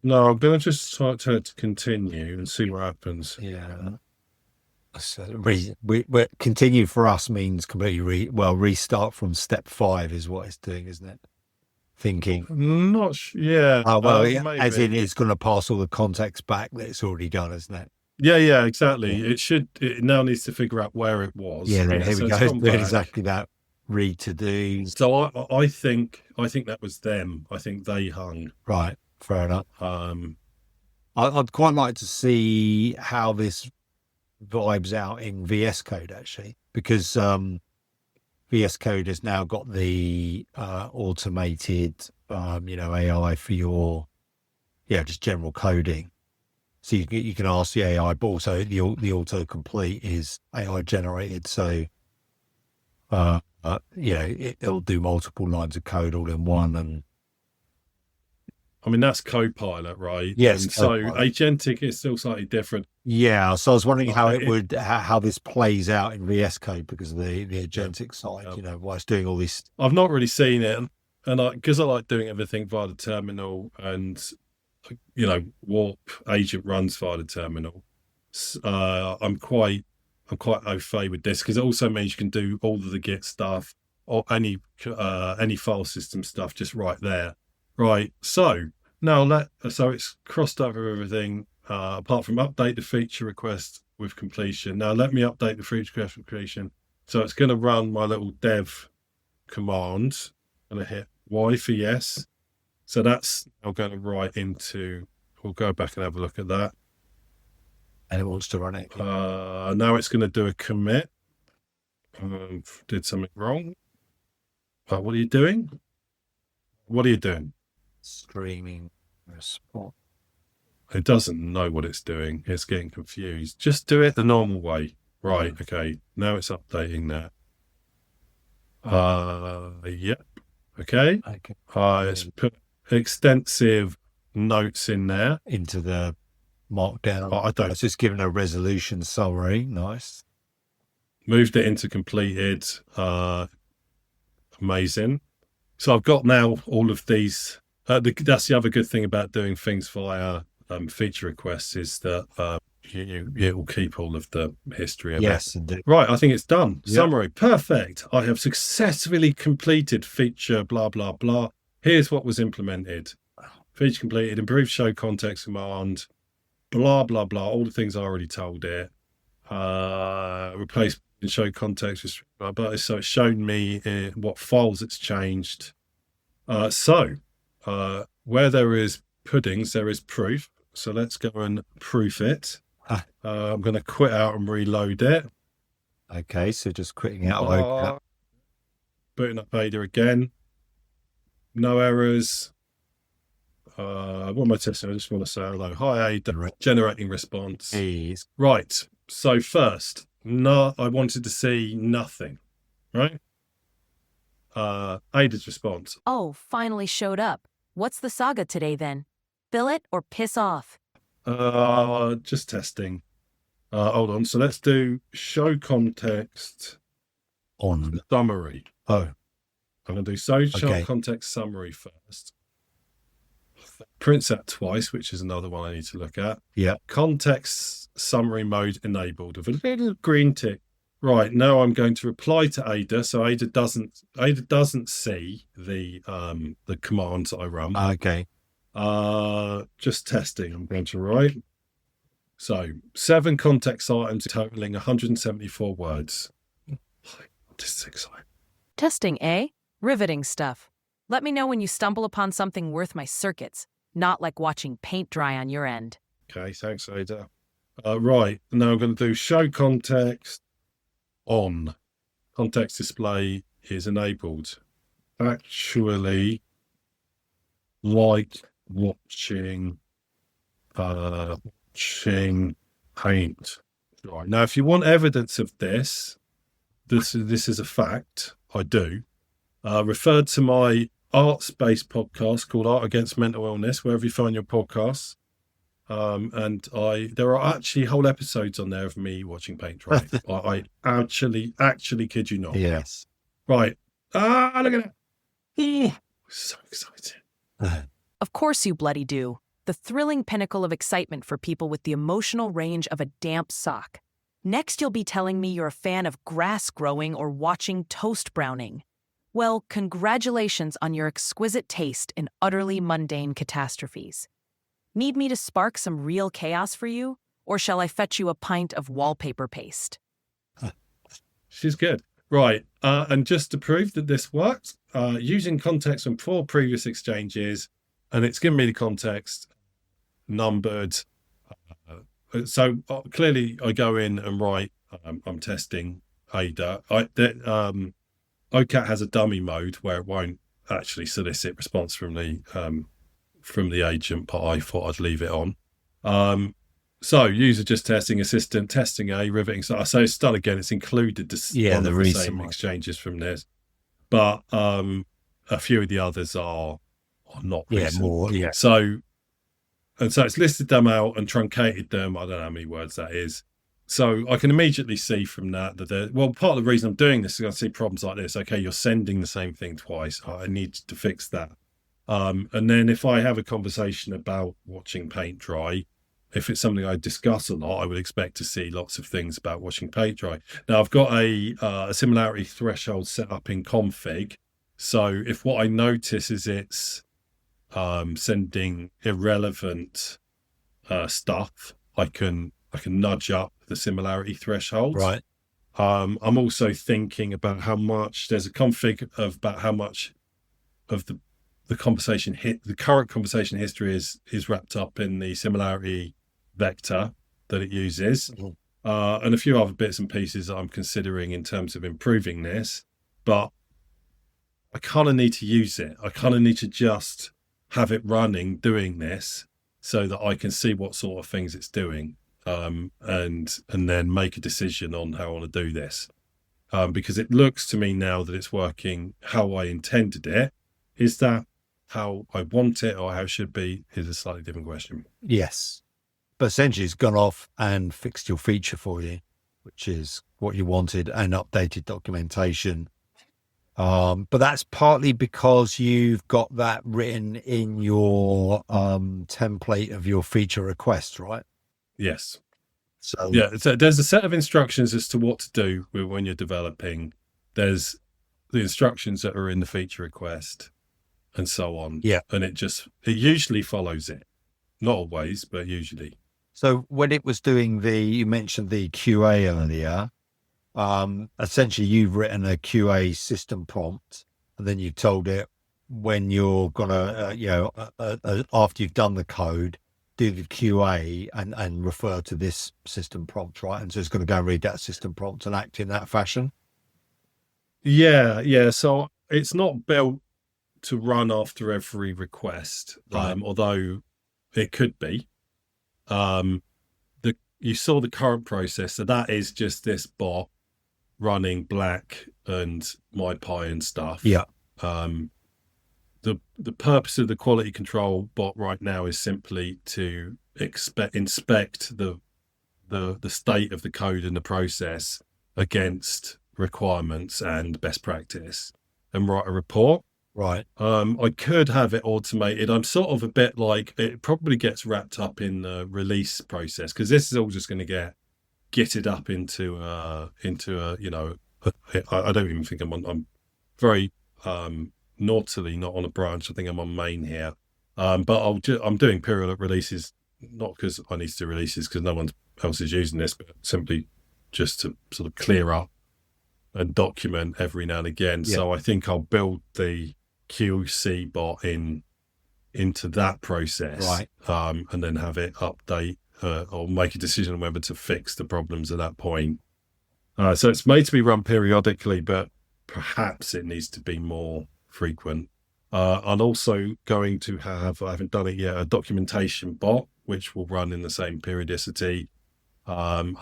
No, I'm going to just try to continue and see what happens. Yeah. So we continue for us means completely restart from step 5 is what it's doing, isn't it? Thinking. Not sure. Yeah. Oh, well, as maybe. in it's going to pass all the context back that it's already done, isn't it? Yeah, exactly. Yeah. It now needs to figure out where it was. Yeah, here so we go. It's doing exactly that. Read to do. So I think that was them. I think they hung. Right. Fair enough. I'd quite like to see how this vibes out in VS Code actually, because VS Code has now got the automated AI for your just general coding. So you can ask the AI, but also the autocomplete is AI generated. So it'll do multiple lines of code all in one. And I mean, that's Copilot, right? Yes. And so agentic is still slightly different. Yeah. So I was wondering how this plays out in VS Code because of the agentic side, why it's doing all this. I've not really seen it. And because I like doing everything via the terminal, and Warp agent runs via the terminal. I'm quite au fait with this because it also means you can do all of the Git stuff or any file system stuff just right there. Right. So now it's crossed over everything apart from update the feature request with completion. Now let me update the feature request with completion. So it's going to run my little dev command. I'm going to hit Y for yes. So that's now going to write into. We'll go back and have a look at that. And it wants to run it. Now it's going to do a commit. Did something wrong. What are you doing? What are you doing? Streaming response. It doesn't know what it's doing. It's getting confused. Just do it the normal way. Right. Okay. Now it's updating that. Yep. Okay. Okay. It's put extensive notes in there. Into the markdown. I don't. It's just giving a resolution summary. Nice. Moved it into completed. Amazing. So I've got now all of these. That's the other good thing about doing things via feature requests is that it will keep all of the history of Yes, it. indeed. Right, I think it's done. Yep. Summary. Perfect. I have successfully completed feature blah, blah, blah. Here's what was implemented. Feature completed, improved show context command, blah, blah, blah. All the things I already told it. Replace show context. So it's shown me what files it's changed. Where there is puddings, there is proof. So let's go and proof it. I'm going to quit out and reload it. Okay, so just quitting out of OCAT. Booting up Ada again. No errors. What am I testing? I just want to say hello. Hi, Ada. Generating response. Please. Right. So first, I wanted to see nothing. Right? Ada's response. Oh, finally showed up. What's the saga today then? Fill it or piss off? Just testing. Hold on. So let's do show context On. summary. Oh, I'm going to do show Okay. context summary first. Prints that twice, which is another one I need to look at. yeah. Context summary mode enabled with a little green tick. Right, now I'm going to reply to Ada, so Ada doesn't see the commands I run. Okay. Just testing. I'm going to write. So 7 context items totaling 174 words. This is exciting. Testing, eh? Riveting stuff. Let me know when you stumble upon something worth my circuits, not like watching paint dry on your end. Okay, thanks, Ada. Right, now I'm going to do show context on. Context display is enabled. Actually, like watching paint. Right, now if you want evidence of this is a fact. I do. Refer to my arts-based podcast called Art Against Mental Illness, wherever you find your podcasts. And there are actually whole episodes on there of me watching paint dry. I actually kid you not. Yes. Right. Look at that. So exciting. Of course you bloody do. The thrilling pinnacle of excitement for people with the emotional range of a damp sock. Next you'll be telling me you're a fan of grass growing or watching toast browning. Well, congratulations on your exquisite taste in utterly mundane catastrophes. Need me to spark some real chaos for you? Or shall I fetch you a pint of wallpaper paste? She's good. Right. And just to prove that this works, using context from 4 previous exchanges, and it's given me the context numbered. So clearly I go in and write, I'm testing Ada. OCAT has a dummy mode where it won't actually solicit response from the agent, but I thought I'd leave it on. So user just testing, assistant testing a riveting. So it's done again. It's included the recent same one. exchanges from this, but a few of the others are not recent. Yeah, more. Yeah. So it's listed them out and truncated them. I don't know how many words that is. So I can immediately see from that part of the reason I'm doing this is I see problems like this. Okay, you're sending the same thing twice. I need to fix that. And then if I have a conversation about watching paint dry, if it's something I discuss a lot, I would expect to see lots of things about watching paint dry. Now I've got a similarity threshold set up in config. So if what I notice is it's sending irrelevant stuff, I can nudge up the similarity threshold. Right. I'm also thinking about how much there's a config of about how much of the current conversation history is wrapped up in the similarity vector that it uses, and a few other bits and pieces that I'm considering in terms of improving this. But I kind of need to use it. I kind of need to just have it running, doing this, so that I can see what sort of things it's doing, and then make a decision on how I want to do this. Because it looks to me now that it's working how I intended it. Is that how I want it or how it should be? Is a slightly different question. Yes. But essentially it's gone off and fixed your feature for you, which is what you wanted, and updated documentation. But that's partly because you've got that written in your template of your feature request, right? Yes. So Yeah, so there's a set of instructions as to what to do when you're developing. There's the instructions that are in the feature request and so on. Yeah. And it usually follows it. Not always, but usually. So when it was doing you mentioned the QA earlier, essentially you've written a QA system prompt, and then you've told it when you're gonna, after you've done the code, do the QA and refer to this system prompt, right? And so it's going to go and read that system prompt and act in that fashion. Yeah. So it's not built to run after every request, Right. although it could be. You saw the current process, so that is just this bot running Black and MyPy and stuff. Yeah. The purpose of the quality control bot right now is simply to inspect the state of the code and the process against requirements and best practice and write a report. Right. I could have it automated. I'm sort of a bit like, it probably gets wrapped up in the release process, because this is all just going to get gitted up into a I don't even think I'm very naughtily not on a branch. I think I'm on main here. But I'm doing periodic releases, not because I need to do releases because no one else is using this, but simply just to sort of clear up and document every now and again. Yeah. So I think I'll build the QC bot into that process, Right. And then have it update or make a decision on whether to fix the problems at that point. So it's made to be run periodically, but perhaps it needs to be more frequent. I'm also going to have, I haven't done it yet, a documentation bot, which will run in the same periodicity, and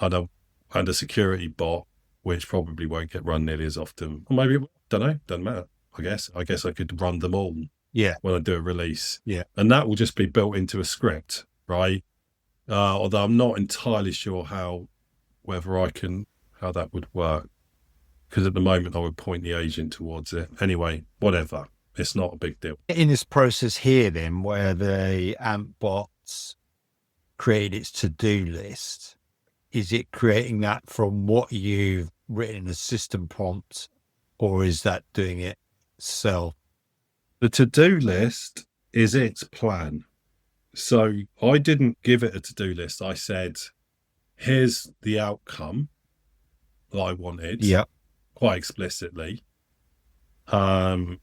a security bot, which probably won't get run nearly as often. Or maybe, don't know, doesn't matter. I guess I could run them all Yeah. when I do a release. Yeah. And that will just be built into a script, right? Although I'm not entirely sure how that would work. Because at the moment I would point the agent towards it. Anyway, whatever. It's not a big deal. In this process here then, where the AMP bots created its to-do list, is it creating that from what you've written in a system prompt, or is that doing it itself? The to-do list is its plan. So I didn't give it a to-do list. I said, here's the outcome that I wanted. Yeah. Quite explicitly. And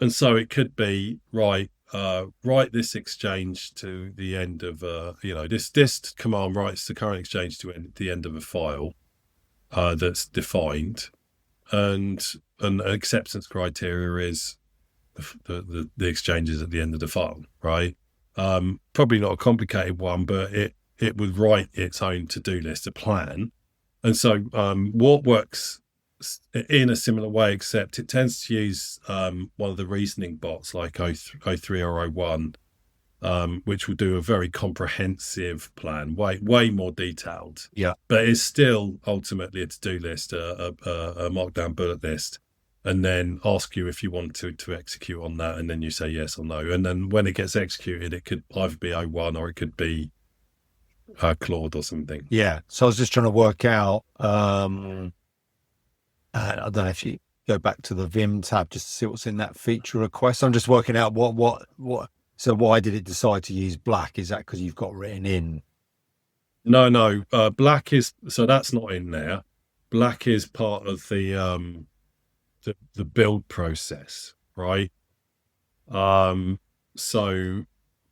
so it could be, write this exchange to the end of this command writes the current exchange to the end of a file that's defined, and an acceptance criteria is the exchanges at the end of the file, right? Probably not a complicated one, but it would write its own to-do list, a plan. And so what works in a similar way, except it tends to use one of the reasoning bots like O3 or O1, which will do a very comprehensive plan, way more detailed. Yeah. But it's still ultimately a to-do list, a markdown bullet list, and then ask you if you want to execute on that, and then you say yes or no. And then when it gets executed, it could either be O1 or it could be Claude or something. Yeah. So I was just trying to work out, I don't know if you go back to the Vim tab just to see what's in that feature request. I'm just working out what. So why did it decide to use Black? Is that because you've got written in? No. Black is, so that's not in there. Black is part of the build process, right? So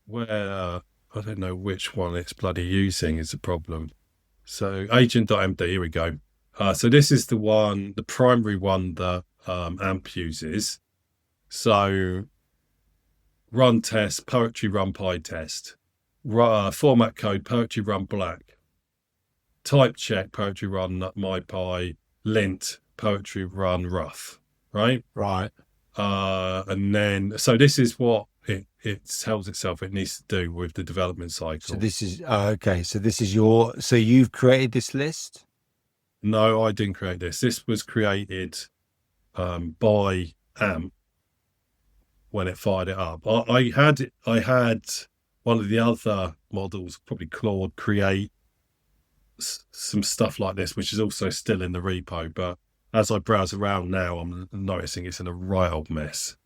where I don't know which one it's bloody using is the problem. So agent.md, here we go. So this is the primary one that AMP uses. So run test, poetry run PyTest, format code, poetry run black, type check, poetry run MyPy, lint, poetry run rough, right? Right. And then, so this is what it tells itself it needs to do with the development cycle. So this is okay. So this is so you've created this list? No, I didn't create this. This was created by AMP when it fired it up. I had one of the other models, probably Claude, create some stuff like this, which is also still in the repo. But as I browse around now, I'm noticing it's in a right old mess,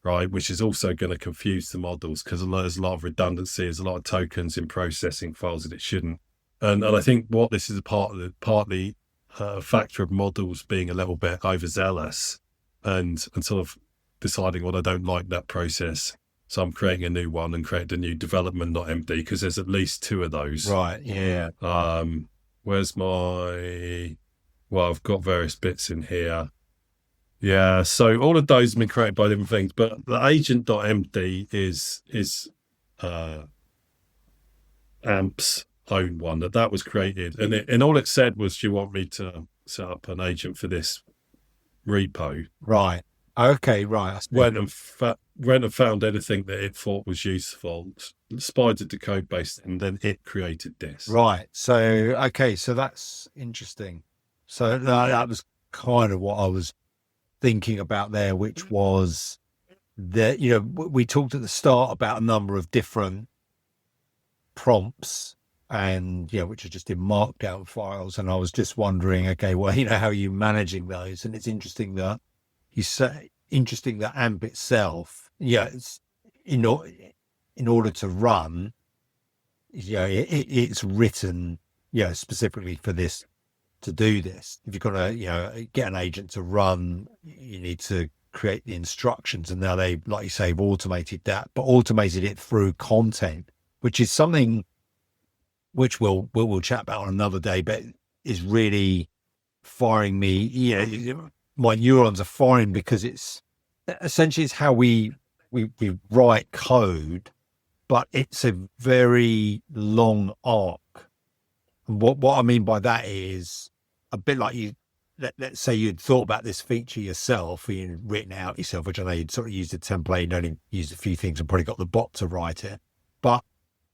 right? Which is also going to confuse the models because there's a lot of redundancy, there's a lot of tokens in processing files that it shouldn't. And I think what this is partly a factor of models being a little bit overzealous and sort of deciding, well, I don't like that process, so I'm creating a new one and creating a new development.md because there's at least two of those. Right. Yeah. Where's my? Well, I've got various bits in here. Yeah, so all of those have been created by different things, but the agent.md is AMP's own one that was created, and all it said was, "Do you want me to set up an agent for this repo?" Right. Okay. Right. Went and found anything that it thought was useful, spidered the code base, and then it created this. Right. So okay. So that's interesting. So that was kind of what I was thinking about there, which was that, we talked at the start about a number of different prompts and, which are just in markdown files. And I was just wondering, okay, well, how are you managing those? And it's interesting that that AMP itself, it's in order to run, it's written, specifically for this, to do this. If you're going to, get an agent to run, you need to create the instructions. And now they, like you say, have automated that, but automated it through content, which is something which we'll chat about on another day, but is really firing me. My neurons are firing because it's essentially how we write code, but it's a very long arc. And what I mean by that is a bit like let's say you'd thought about this feature yourself, or you'd written it out yourself, which I know you'd sort of used a template and only used a few things and probably got the bot to write it. But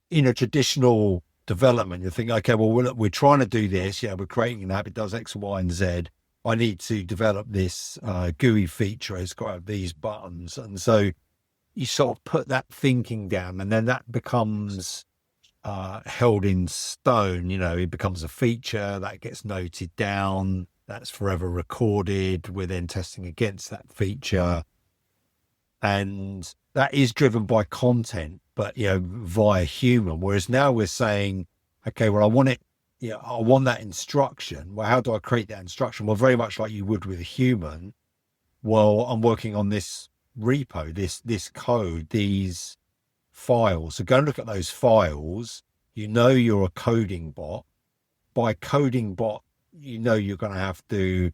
in a traditional development, you think, okay, well, we're trying to do this. We're creating an app. It does X, Y, and Z. I need to develop this GUI feature. It's got to have these buttons. And so you sort of put that thinking down, and then that becomes held in stone. It becomes a feature that gets noted down, that's forever recorded. We're then testing against that feature, and that is driven by content, but via human. Whereas now we're saying, okay, well, I want it, I want that instruction. Well, how do I create that instruction? Well, very much like you would with a human. Well, I'm working on this repo, this code, these files. So go and look at those files. You're a coding bot. By coding bot, you're going to have to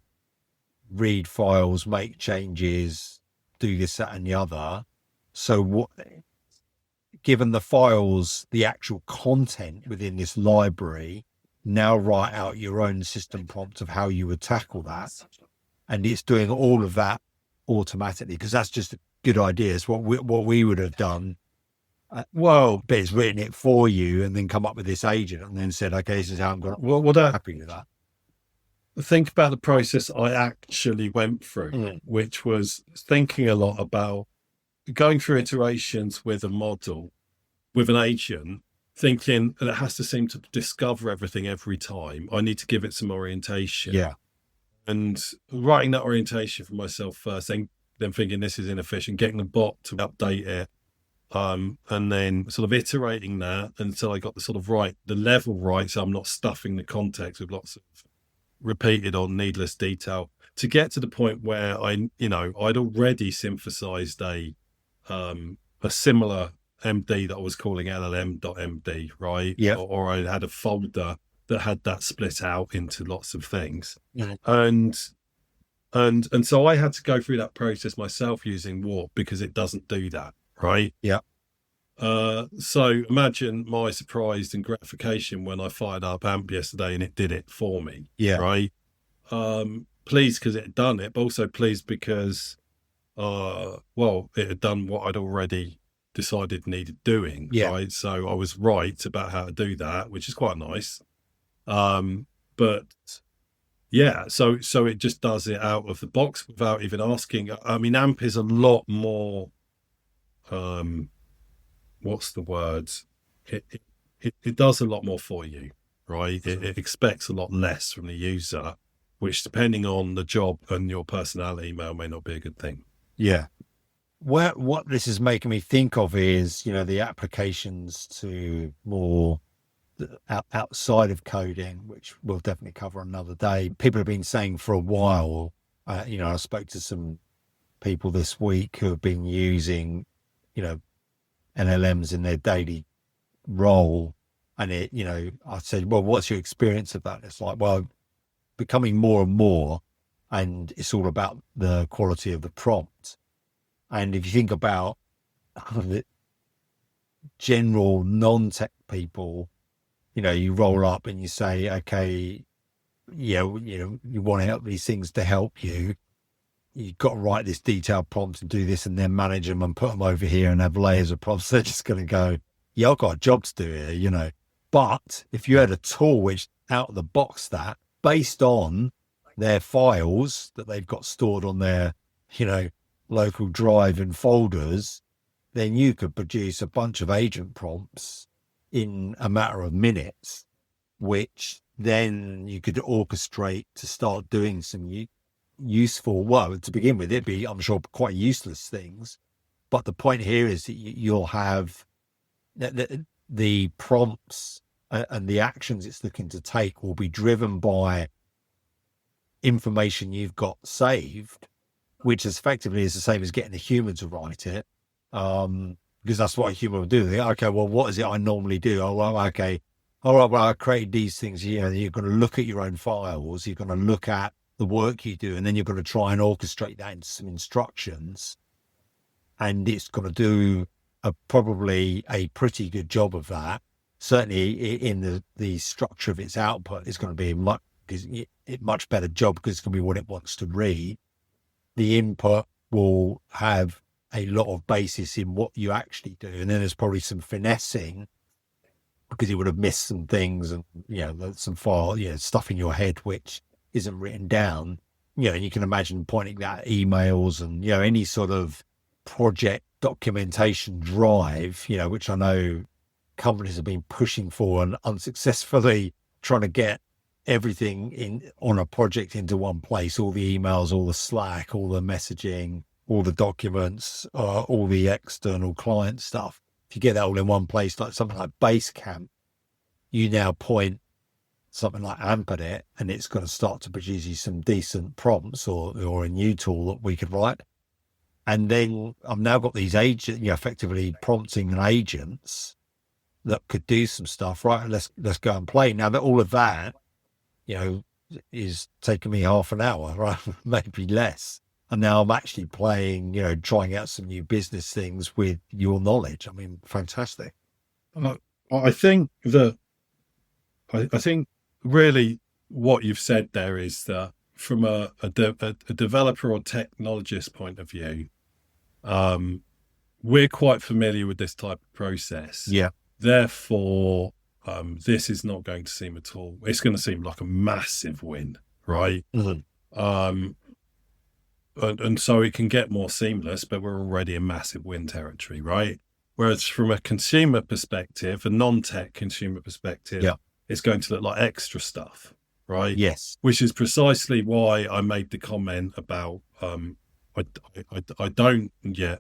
read files, make changes, do this, that, and the other. So given the files, the actual content within this library, now write out your own system prompt of how you would tackle that. And it's doing all of that automatically, because that's just a good idea. It's what we would have done. But it's written it for you and then come up with this agent and then said, okay, this is how I'm going to happy with that. Think about the process I actually went through, which was thinking a lot about going through iterations with a model, with an agent, thinking that it has to seem to discover everything every time. I need to give it some orientation. Yeah. And writing that orientation for myself first, then thinking this is inefficient, getting the bot to update it, and then sort of iterating that until I got the sort of the level right, so I'm not stuffing the context with lots of repeated or needless detail, to get to the point where I'd already synthesized a similar MD that I was calling LLM.MD, right? Yeah. Or I had a folder that had that split out into lots of things. Yeah. And so I had to go through that process myself using Warp, because it doesn't do that. right? Yeah. So imagine my surprise and gratification when I fired up AMP yesterday and it did it for me, Yeah. right? Pleased because it had done it, but also pleased because, well, it had done what I'd already decided needed doing, Yeah. right? So I was right about how to do that, which is quite nice. But yeah, so it just does it out of the box without even asking. I mean, AMP is a lot more, what's the words? It does a lot more for you, right? It expects a lot less from the user, which, depending on the job and your personality, may or may not be a good thing. Yeah. What this is making me think of is, the applications to more outside of coding, which we'll definitely cover another day. People have been saying for a while, I spoke to some people this week who have been using, LLMs in their daily role. And I said, well, what's your experience of that? It's like, well, becoming more and more, and it's all about the quality of the prompt. And if you think about the general non-tech people, you roll up and you say, okay, you want to help these things to help you. You've got to write this detailed prompt and do this and then manage them and put them over here and have layers of prompts. They're just going to go, yeah, I've got a job to do here, But if you had a tool which out of the box that based on their files that they've got stored on their, local drive and folders, then you could produce a bunch of agent prompts in a matter of minutes, which then you could orchestrate to start doing some useful, well, to begin with, it'd be, I'm sure, quite useless things. But the point here is that you'll have the prompts and the actions it's looking to take will be driven by information you've got saved, which is effectively is the same as getting a human to write it. Because that's what a human would do. They go, okay, well, what is it I normally do? Oh, well, okay. All right, well, I created these things here. You're going to look at your own files. You're going to look at the work you do, and then you're going to try and orchestrate that into some instructions. And it's going to do probably a pretty good job of that. Certainly in the structure of its output, it's going to be a much better job because it's going to be what it wants to read. The input will have a lot of basis in what you actually do. And then there's probably some finessing because you would have missed some things and, some file, stuff in your head which isn't written down. And you can imagine pointing that at emails and, any sort of project documentation drive, which I know companies have been pushing for and unsuccessfully trying to get everything on a project into one place, all the emails, all the Slack, all the messaging, all the documents, all the external client stuff. If you get that all in one place, like something like Basecamp, you now point something like AMP at it, and it's going to start to produce you some decent prompts or a new tool that we could write. And then I've now got these agents, effectively prompting agents that could do some stuff, right? Let's go and play. Now that all of that, is taking me half an hour, right? Maybe less. And now I'm actually playing, trying out some new business things with your knowledge. I mean, fantastic. I think really what you've said there is that from a developer or technologist point of view, we're quite familiar with this type of process. Yeah. Therefore, this is not going to seem at all. It's going to seem like a massive win, right? Mm-hmm. And so it can get more seamless, but we're already in massive win territory, right? Whereas from a consumer perspective, a non-tech consumer perspective, it's going to look like extra stuff, right? Yes. Which is precisely why I made the comment about I don't yet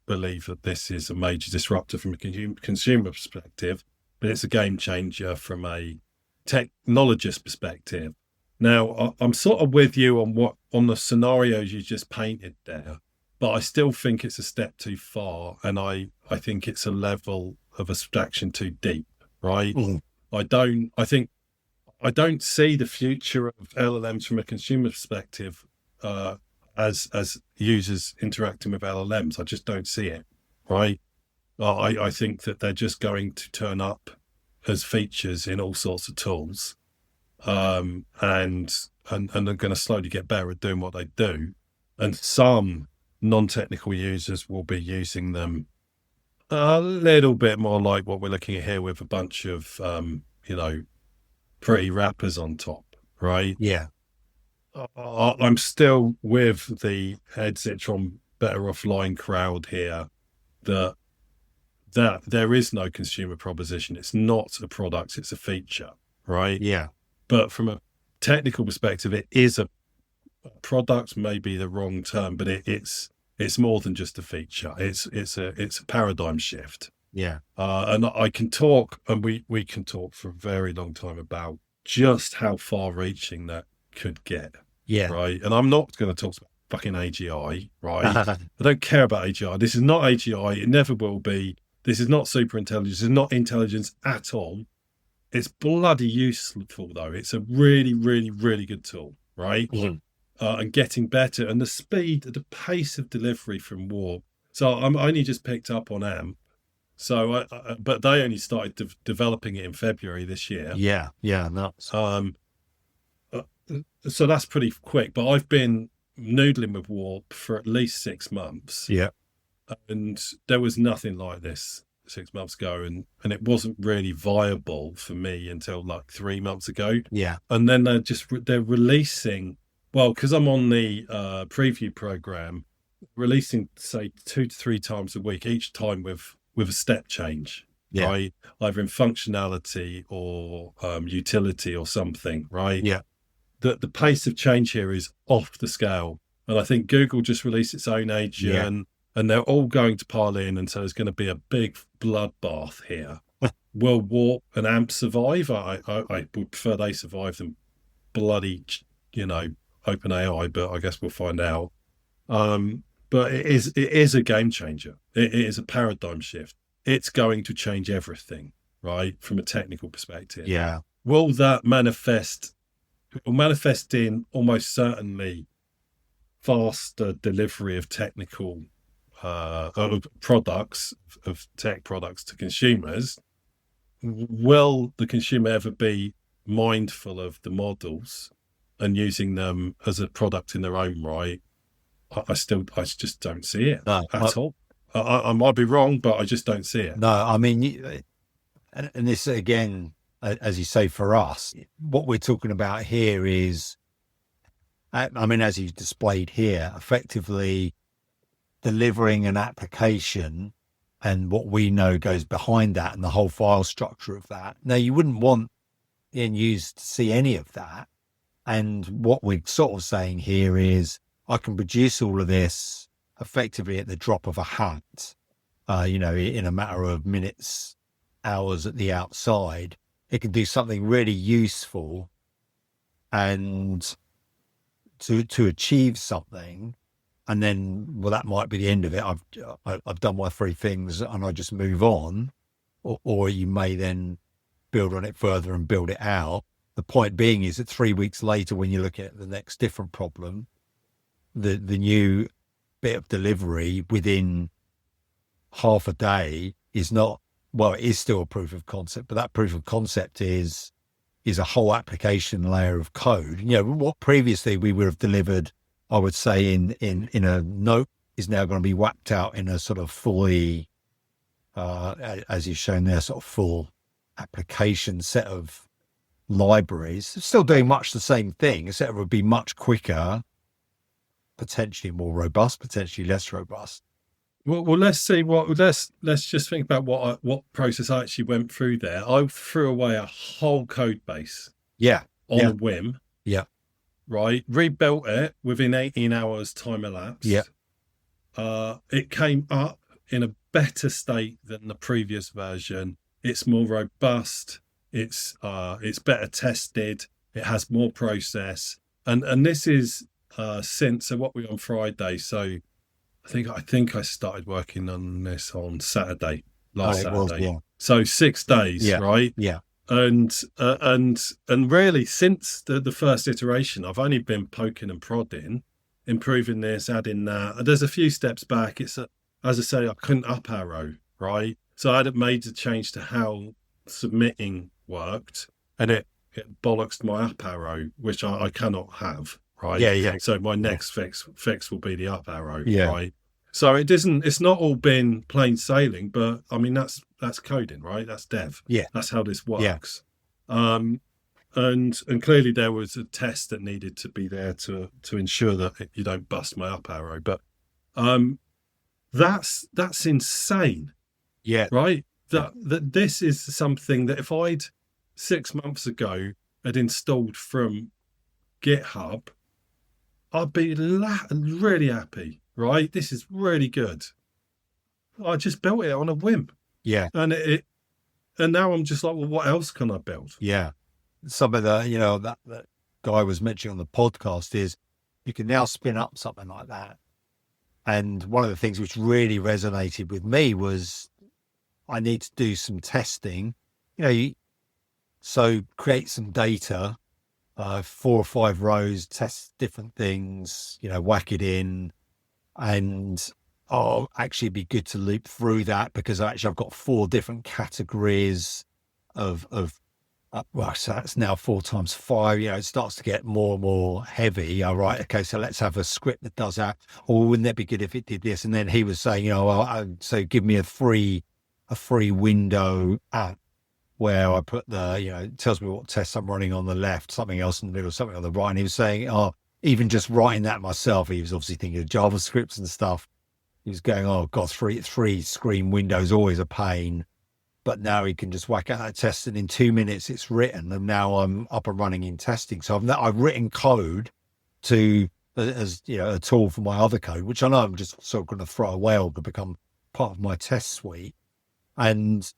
believe that this is a major disruptor from a consumer perspective, but it's a game changer from a technologist perspective. Now, I'm sort of with you on the scenarios you just painted there, but I still think it's a step too far, and I think it's a level of abstraction too deep, right? Mm. I don't see the future of LLMs from a consumer perspective as users interacting with LLMs. I just don't see it. right? I think that they're just going to turn up as features in all sorts of tools, and they're going to slowly get better at doing what they do. And some non-technical users will be using them a little bit more like what we're looking at here, with a bunch of pretty wrappers on top, right? Yeah. I'm still with the heads itch on better offline crowd here, that there is no consumer proposition. It's not a product, it's a feature, right? Yeah. But from a technical perspective, it is a product, maybe the wrong term, but it's more than just a feature. It's a paradigm shift. Yeah. And I can talk, and we can talk for a very long time about just how far reaching that could get. Yeah. Right. And I'm not going to talk about fucking AGI, right? I don't care about AGI. This is not AGI. It never will be. This is not super intelligence. It's not intelligence at all. It's bloody useful, though. It's a really, really, really good tool, right? Mhm. And getting better. And the speed, the pace of delivery from Warp. So I'm only just picked up on AMP. So, but they only started developing it in February this year. Yeah. Yeah. Nuts. So that's pretty quick. But I've been noodling with Warp for at least 6 months. Yeah. And there was nothing like this 6 months ago, and it wasn't really viable for me until like 3 months ago. Yeah. And then they're releasing, well, because I'm on the preview program, releasing say 2 to 3 times a week, each time with a step change, Yeah. right? Either in functionality or utility or something, right? Yeah. The pace of change here is off the scale. And I think Google just released its own agent, and they're all going to pile in. And so there's going to be a big bloodbath here. Will Warp and AMP survive? I would prefer they survive than bloody, OpenAI, but I guess we'll find out. But it is a game changer. It is a paradigm shift. It's going to change everything, right? From a technical perspective. Yeah. Will that manifest? It will manifest in almost certainly faster delivery of technical products, of tech products to consumers. Will the consumer ever be mindful of the models and using them as a product in their own right? I just don't see it at all. I might be wrong, but I just don't see it. No, I mean, and this again, as you say, for us, what we're talking about here is, I mean, as you displayed here, effectively delivering an application and what we know goes behind that and the whole file structure of that. Now, you wouldn't want the end user to see any of that. And what we're sort of saying here is, I can produce all of this effectively at the drop of a hat, in a matter of minutes, hours at the outside. It can do something really useful and to achieve something. And then, well, that might be the end of it. I've done my 3 things and I just move on. Or you may then build on it further and build it out. The point being is that 3 weeks later, when you look at the next different problem, the new bit of delivery within half a day is not, well, it is still a proof of concept, but that proof of concept is a whole application layer of code. What previously we would have delivered, I would say in a note, is now going to be whacked out in a sort of fully, as you've shown there, sort of full application set of libraries. Still doing much the same thing, except it would be much quicker, potentially more robust, potentially less robust. Well, let's see let's just think about what process I actually went through there. I threw away a whole code base. Yeah. On a whim. Yeah. Right. Rebuilt it within 18 hours time elapsed. Yeah. It came up in a better state than the previous version. It's more robust. It's better tested. It has more process. And this is so what we're on Friday. So I think I started working on this on Saturday, last Saturday. Yeah. So 6 days, right? Yeah. And really since the first iteration, I've only been poking and prodding, improving this, adding that. There's a few steps back. It's as I say, I couldn't up arrow, right? So I had made a change to how submitting worked, and it bollocksed my up arrow, which I cannot have, right? Yeah. So my next fix will be the up arrow, Yeah. right? So it's not all been plain sailing, but I mean, that's coding, right? That's dev. Yeah. That's how this works. And clearly there was a test that needed to be there to ensure that you don't bust my up arrow. But that's insane, Yeah. right? That this is something that if I'd 6 months ago had installed from GitHub, I'd be really happy, right? This is really good. I just built it on a whim. Yeah. And and now I'm just like, well, what else can I build? Yeah. Some of the, that guy was mentioning on the podcast is you can now spin up something like that. And one of the things which really resonated with me was I need to do some testing, so create some data, 4 or 5 rows, test different things, whack it in. And actually it'd be good to loop through that because I've got 4 different categories of so that's now 4 times 5. It starts to get more and more heavy. All right, okay, so let's have a script that does that. Or wouldn't that be good if it did this? And then he was saying, so give me a free window app where I put it tells me what tests I'm running on the left, something else in the middle, something on the right. And he was saying, even just writing that myself, he was obviously thinking of JavaScripts and stuff. He was going, oh God, three screen windows, always a pain. But now he can just whack out that test, and in 2 minutes it's written, and now I'm up and running in testing. So I've written code as a tool for my other code, which I know I'm just sort of going to throw away or to become part of my test suite. And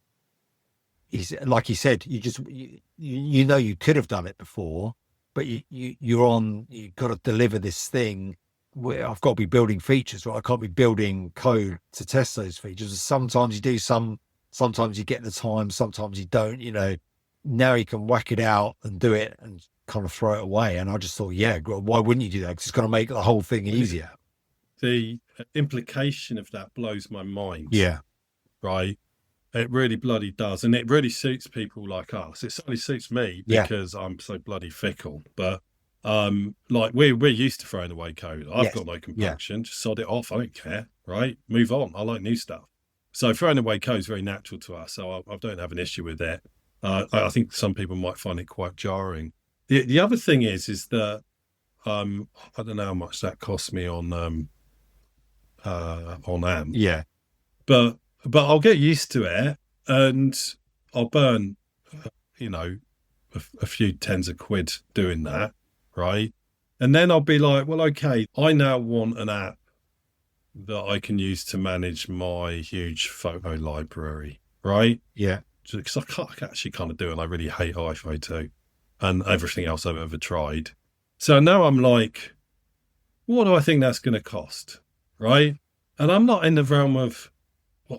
like he said, you could have done it before, but you've got to deliver this thing where I've got to be building features, right? I can't be building code to test those features. Sometimes you do sometimes you get the time, sometimes you don't, now you can whack it out and do it and kind of throw it away. And I just thought, why wouldn't you do that? Because it's going to make the whole thing easier. The implication of that blows my mind. Yeah. Right. It really bloody does. And it really suits people like us. It certainly suits me because I'm so bloody fickle. But like we're used to throwing away code. I've got no compunction. Just sod it off. I don't care. Right. Move on. I like new stuff. So throwing away code is very natural to us. So I don't have an issue with it. I think some people might find it quite jarring. The other thing is that I don't know how much that cost me on AMP. Yeah. But I'll get used to it, and I'll burn, a few tens of quid doing that, right? And then I'll be like, well, okay, I now want an app that I can use to manage my huge photo library, right? Yeah. Because I can't actually kind of do it, and I really hate iPhoto and everything else I've ever tried. So now I'm like, what do I think that's going to cost, right? And I'm not in the realm of,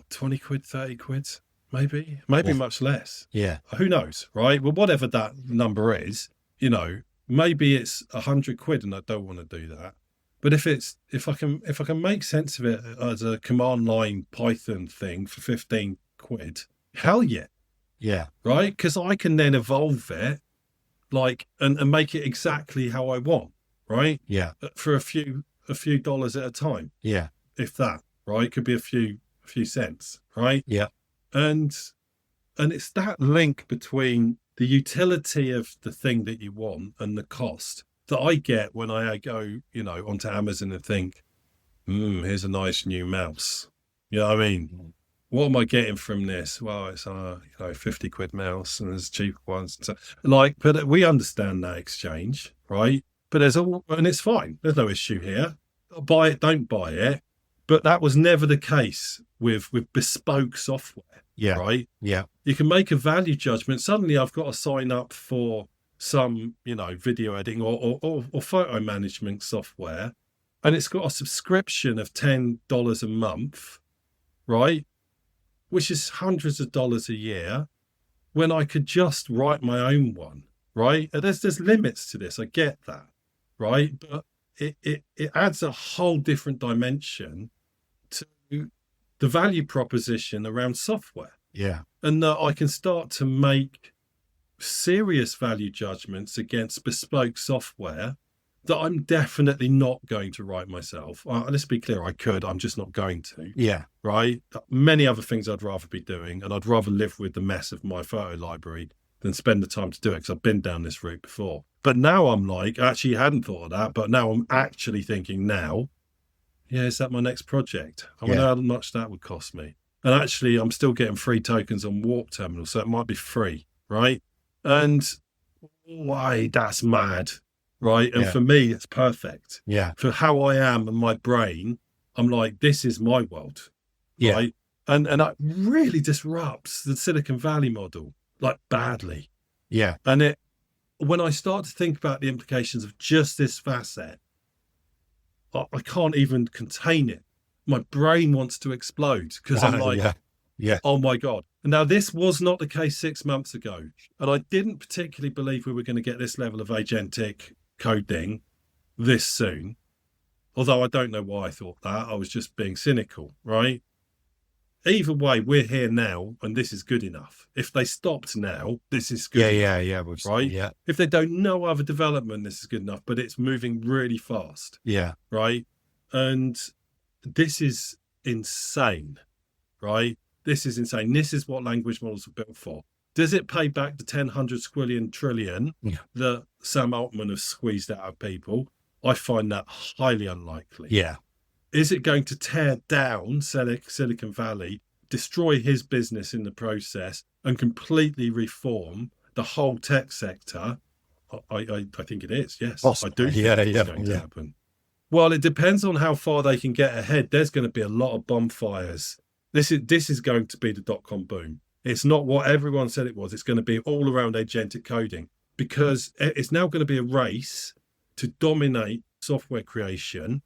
20 quid, 30 quid, maybe much less. Yeah. Who knows, right? Well, whatever that number is, maybe it's 100 quid and I don't want to do that. But if I can make sense of it as a command line Python thing for 15 quid, hell yeah. Yeah. Right? Because I can then evolve it and make it exactly how I want, right? Yeah. For a few dollars at a time. Yeah. If that, right? It could be a few cents, right? Yeah. And it's that link between the utility of the thing that you want and the cost that I get when I go, onto Amazon and think, here's a nice new mouse. You know what I mean? What am I getting from this? Well, it's 50 quid mouse, and there's cheaper ones. So, but we understand that exchange, right? But and it's fine. There's no issue here. Buy it, don't buy it. But that was never the case with bespoke software. Yeah. Right. Yeah. You can make a value judgment. Suddenly I've got to sign up for some, video editing or photo management software. And it's got a subscription of $10 a month, right? Which is hundreds of dollars a year, when I could just write my own one, right? And there's limits to this. I get that, right? But it adds a whole different dimension to the value proposition around software, Yeah. and that I can start to make serious value judgments against bespoke software that I'm definitely not going to write myself. Let's be clear, I could, I'm just not going to. Yeah. Right? Many other things I'd rather be doing, and I'd rather live with the mess of my photo library than spend the time to do it, because I've been down this route before. But now I'm like, actually hadn't thought of that, but now I'm actually thinking now, yeah, is that my next project? I wonder how much that would cost me. And actually, I'm still getting free tokens on Warp Terminal, so it might be free, right? And why, that's mad, right? And for me, it's perfect. Yeah. For how I am and my brain, I'm like, this is my world, right? And that really disrupts the Silicon Valley model, like badly. Yeah. And when I start to think about the implications of just this facet, I can't even contain it. My brain wants to explode, because I'm like, oh my God. Now, this was not the case 6 months ago. And I didn't particularly believe we were going to get this level of agentic coding this soon. Although I don't know why I thought that. I was just being cynical, right? Either way, we're here now, and this is good enough. If they stopped now, this is good enough. Right? Yeah. If they don't no other development, this is good enough, but it's moving really fast. Yeah. Right? And this is insane, right? This is insane. This is what language models are built for. Does it pay back the 100 squillion trillion that Sam Altman has squeezed out of people? I find that highly unlikely. Yeah. Is it going to tear down Silicon Valley, destroy his business in the process, and completely reform the whole tech sector? I think it is, yes. Possibly. I do think it's going to happen. Well, it depends on how far they can get ahead. There's going to be a lot of bonfires. This is going to be the dot-com boom. It's not what everyone said it was. It's going to be all around agentic coding, because it's now going to be a race to dominate software creation,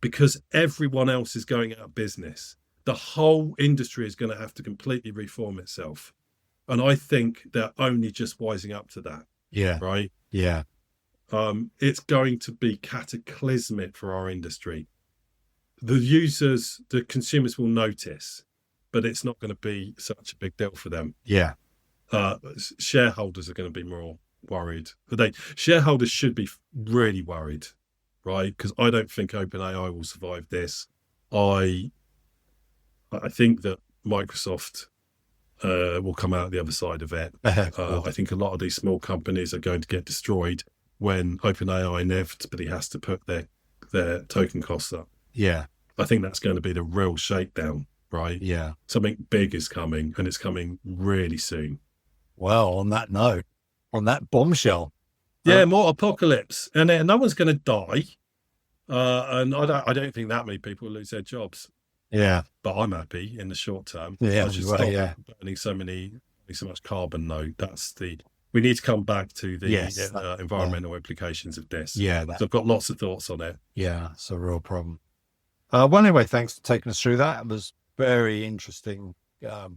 because everyone else is going out of business. The whole industry is going to have to completely reform itself. And I think they're only just wising up to that. Yeah. Right? Yeah. It's going to be cataclysmic for our industry. The users, the consumers will notice, but it's not going to be such a big deal for them. Yeah. Shareholders are going to be more worried. Shareholders should be really worried, right? Because I don't think OpenAI will survive this. I think that Microsoft will come out the other side of it. I think a lot of these small companies are going to get destroyed when OpenAI inevitably has to put their token costs up. Yeah. I think that's going to be the real shakedown, right? Yeah. Something big is coming, and it's coming really soon. Well, on that note, on that bombshell. Yeah, more apocalypse. And no one's going to die. And I don't think that many people will lose their jobs. Yeah. But I'm happy in the short term. Yeah. I should stop burning so much carbon, though. We need to come back to the environmental implications of this. Yeah. So I've got lots of thoughts on it. Yeah, it's a real problem. Well, anyway, thanks for taking us through that. It was very interesting,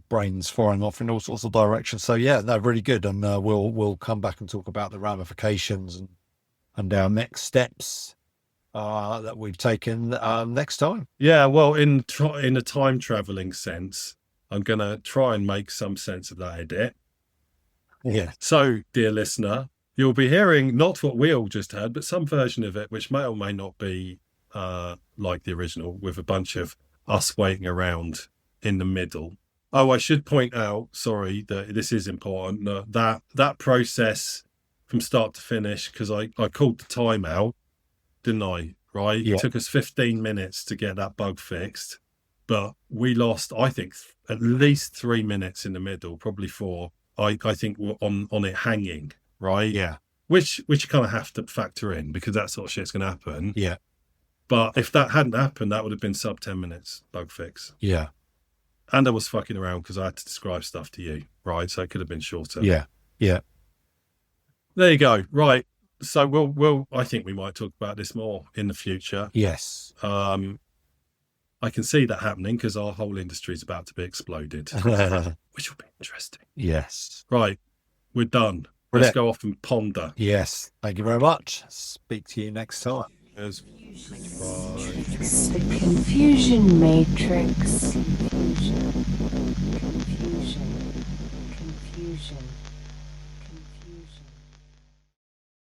brains firing off in all sorts of directions. So yeah, no, really good. And we'll come back and talk about the ramifications and our next steps that we've taken next time. Yeah, well, in a time traveling sense, I'm going to try and make some sense of that edit. Yeah. So, dear listener, you'll be hearing not what we all just heard, but some version of it, which may or may not be like the original, with a bunch of us waiting around in the middle. Oh, I should point out, sorry, that this is important, that process from start to finish, because I called the timeout, didn't I? Right? Yeah. It took us 15 minutes to get that bug fixed, but we lost, I think, at least 3 minutes in the middle, probably 4. I think we're on it hanging, right? Yeah. Which you kind of have to factor in, because that sort of shit's going to happen. Yeah. But if that hadn't happened, that would have been sub 10 minutes bug fix. Yeah. And I was fucking around because I had to describe stuff to you, right? So it could have been shorter. Yeah. Yeah. There you go. Right. So we'll I think we might talk about this more in the future. Yes. I can see that happening because our whole industry is about to be exploded, which will be interesting. Yes. Right. We're done. Let's go off and ponder. Yes. Thank you very much. Speak to you next time. Cheers. The confusion matrix. Confusion.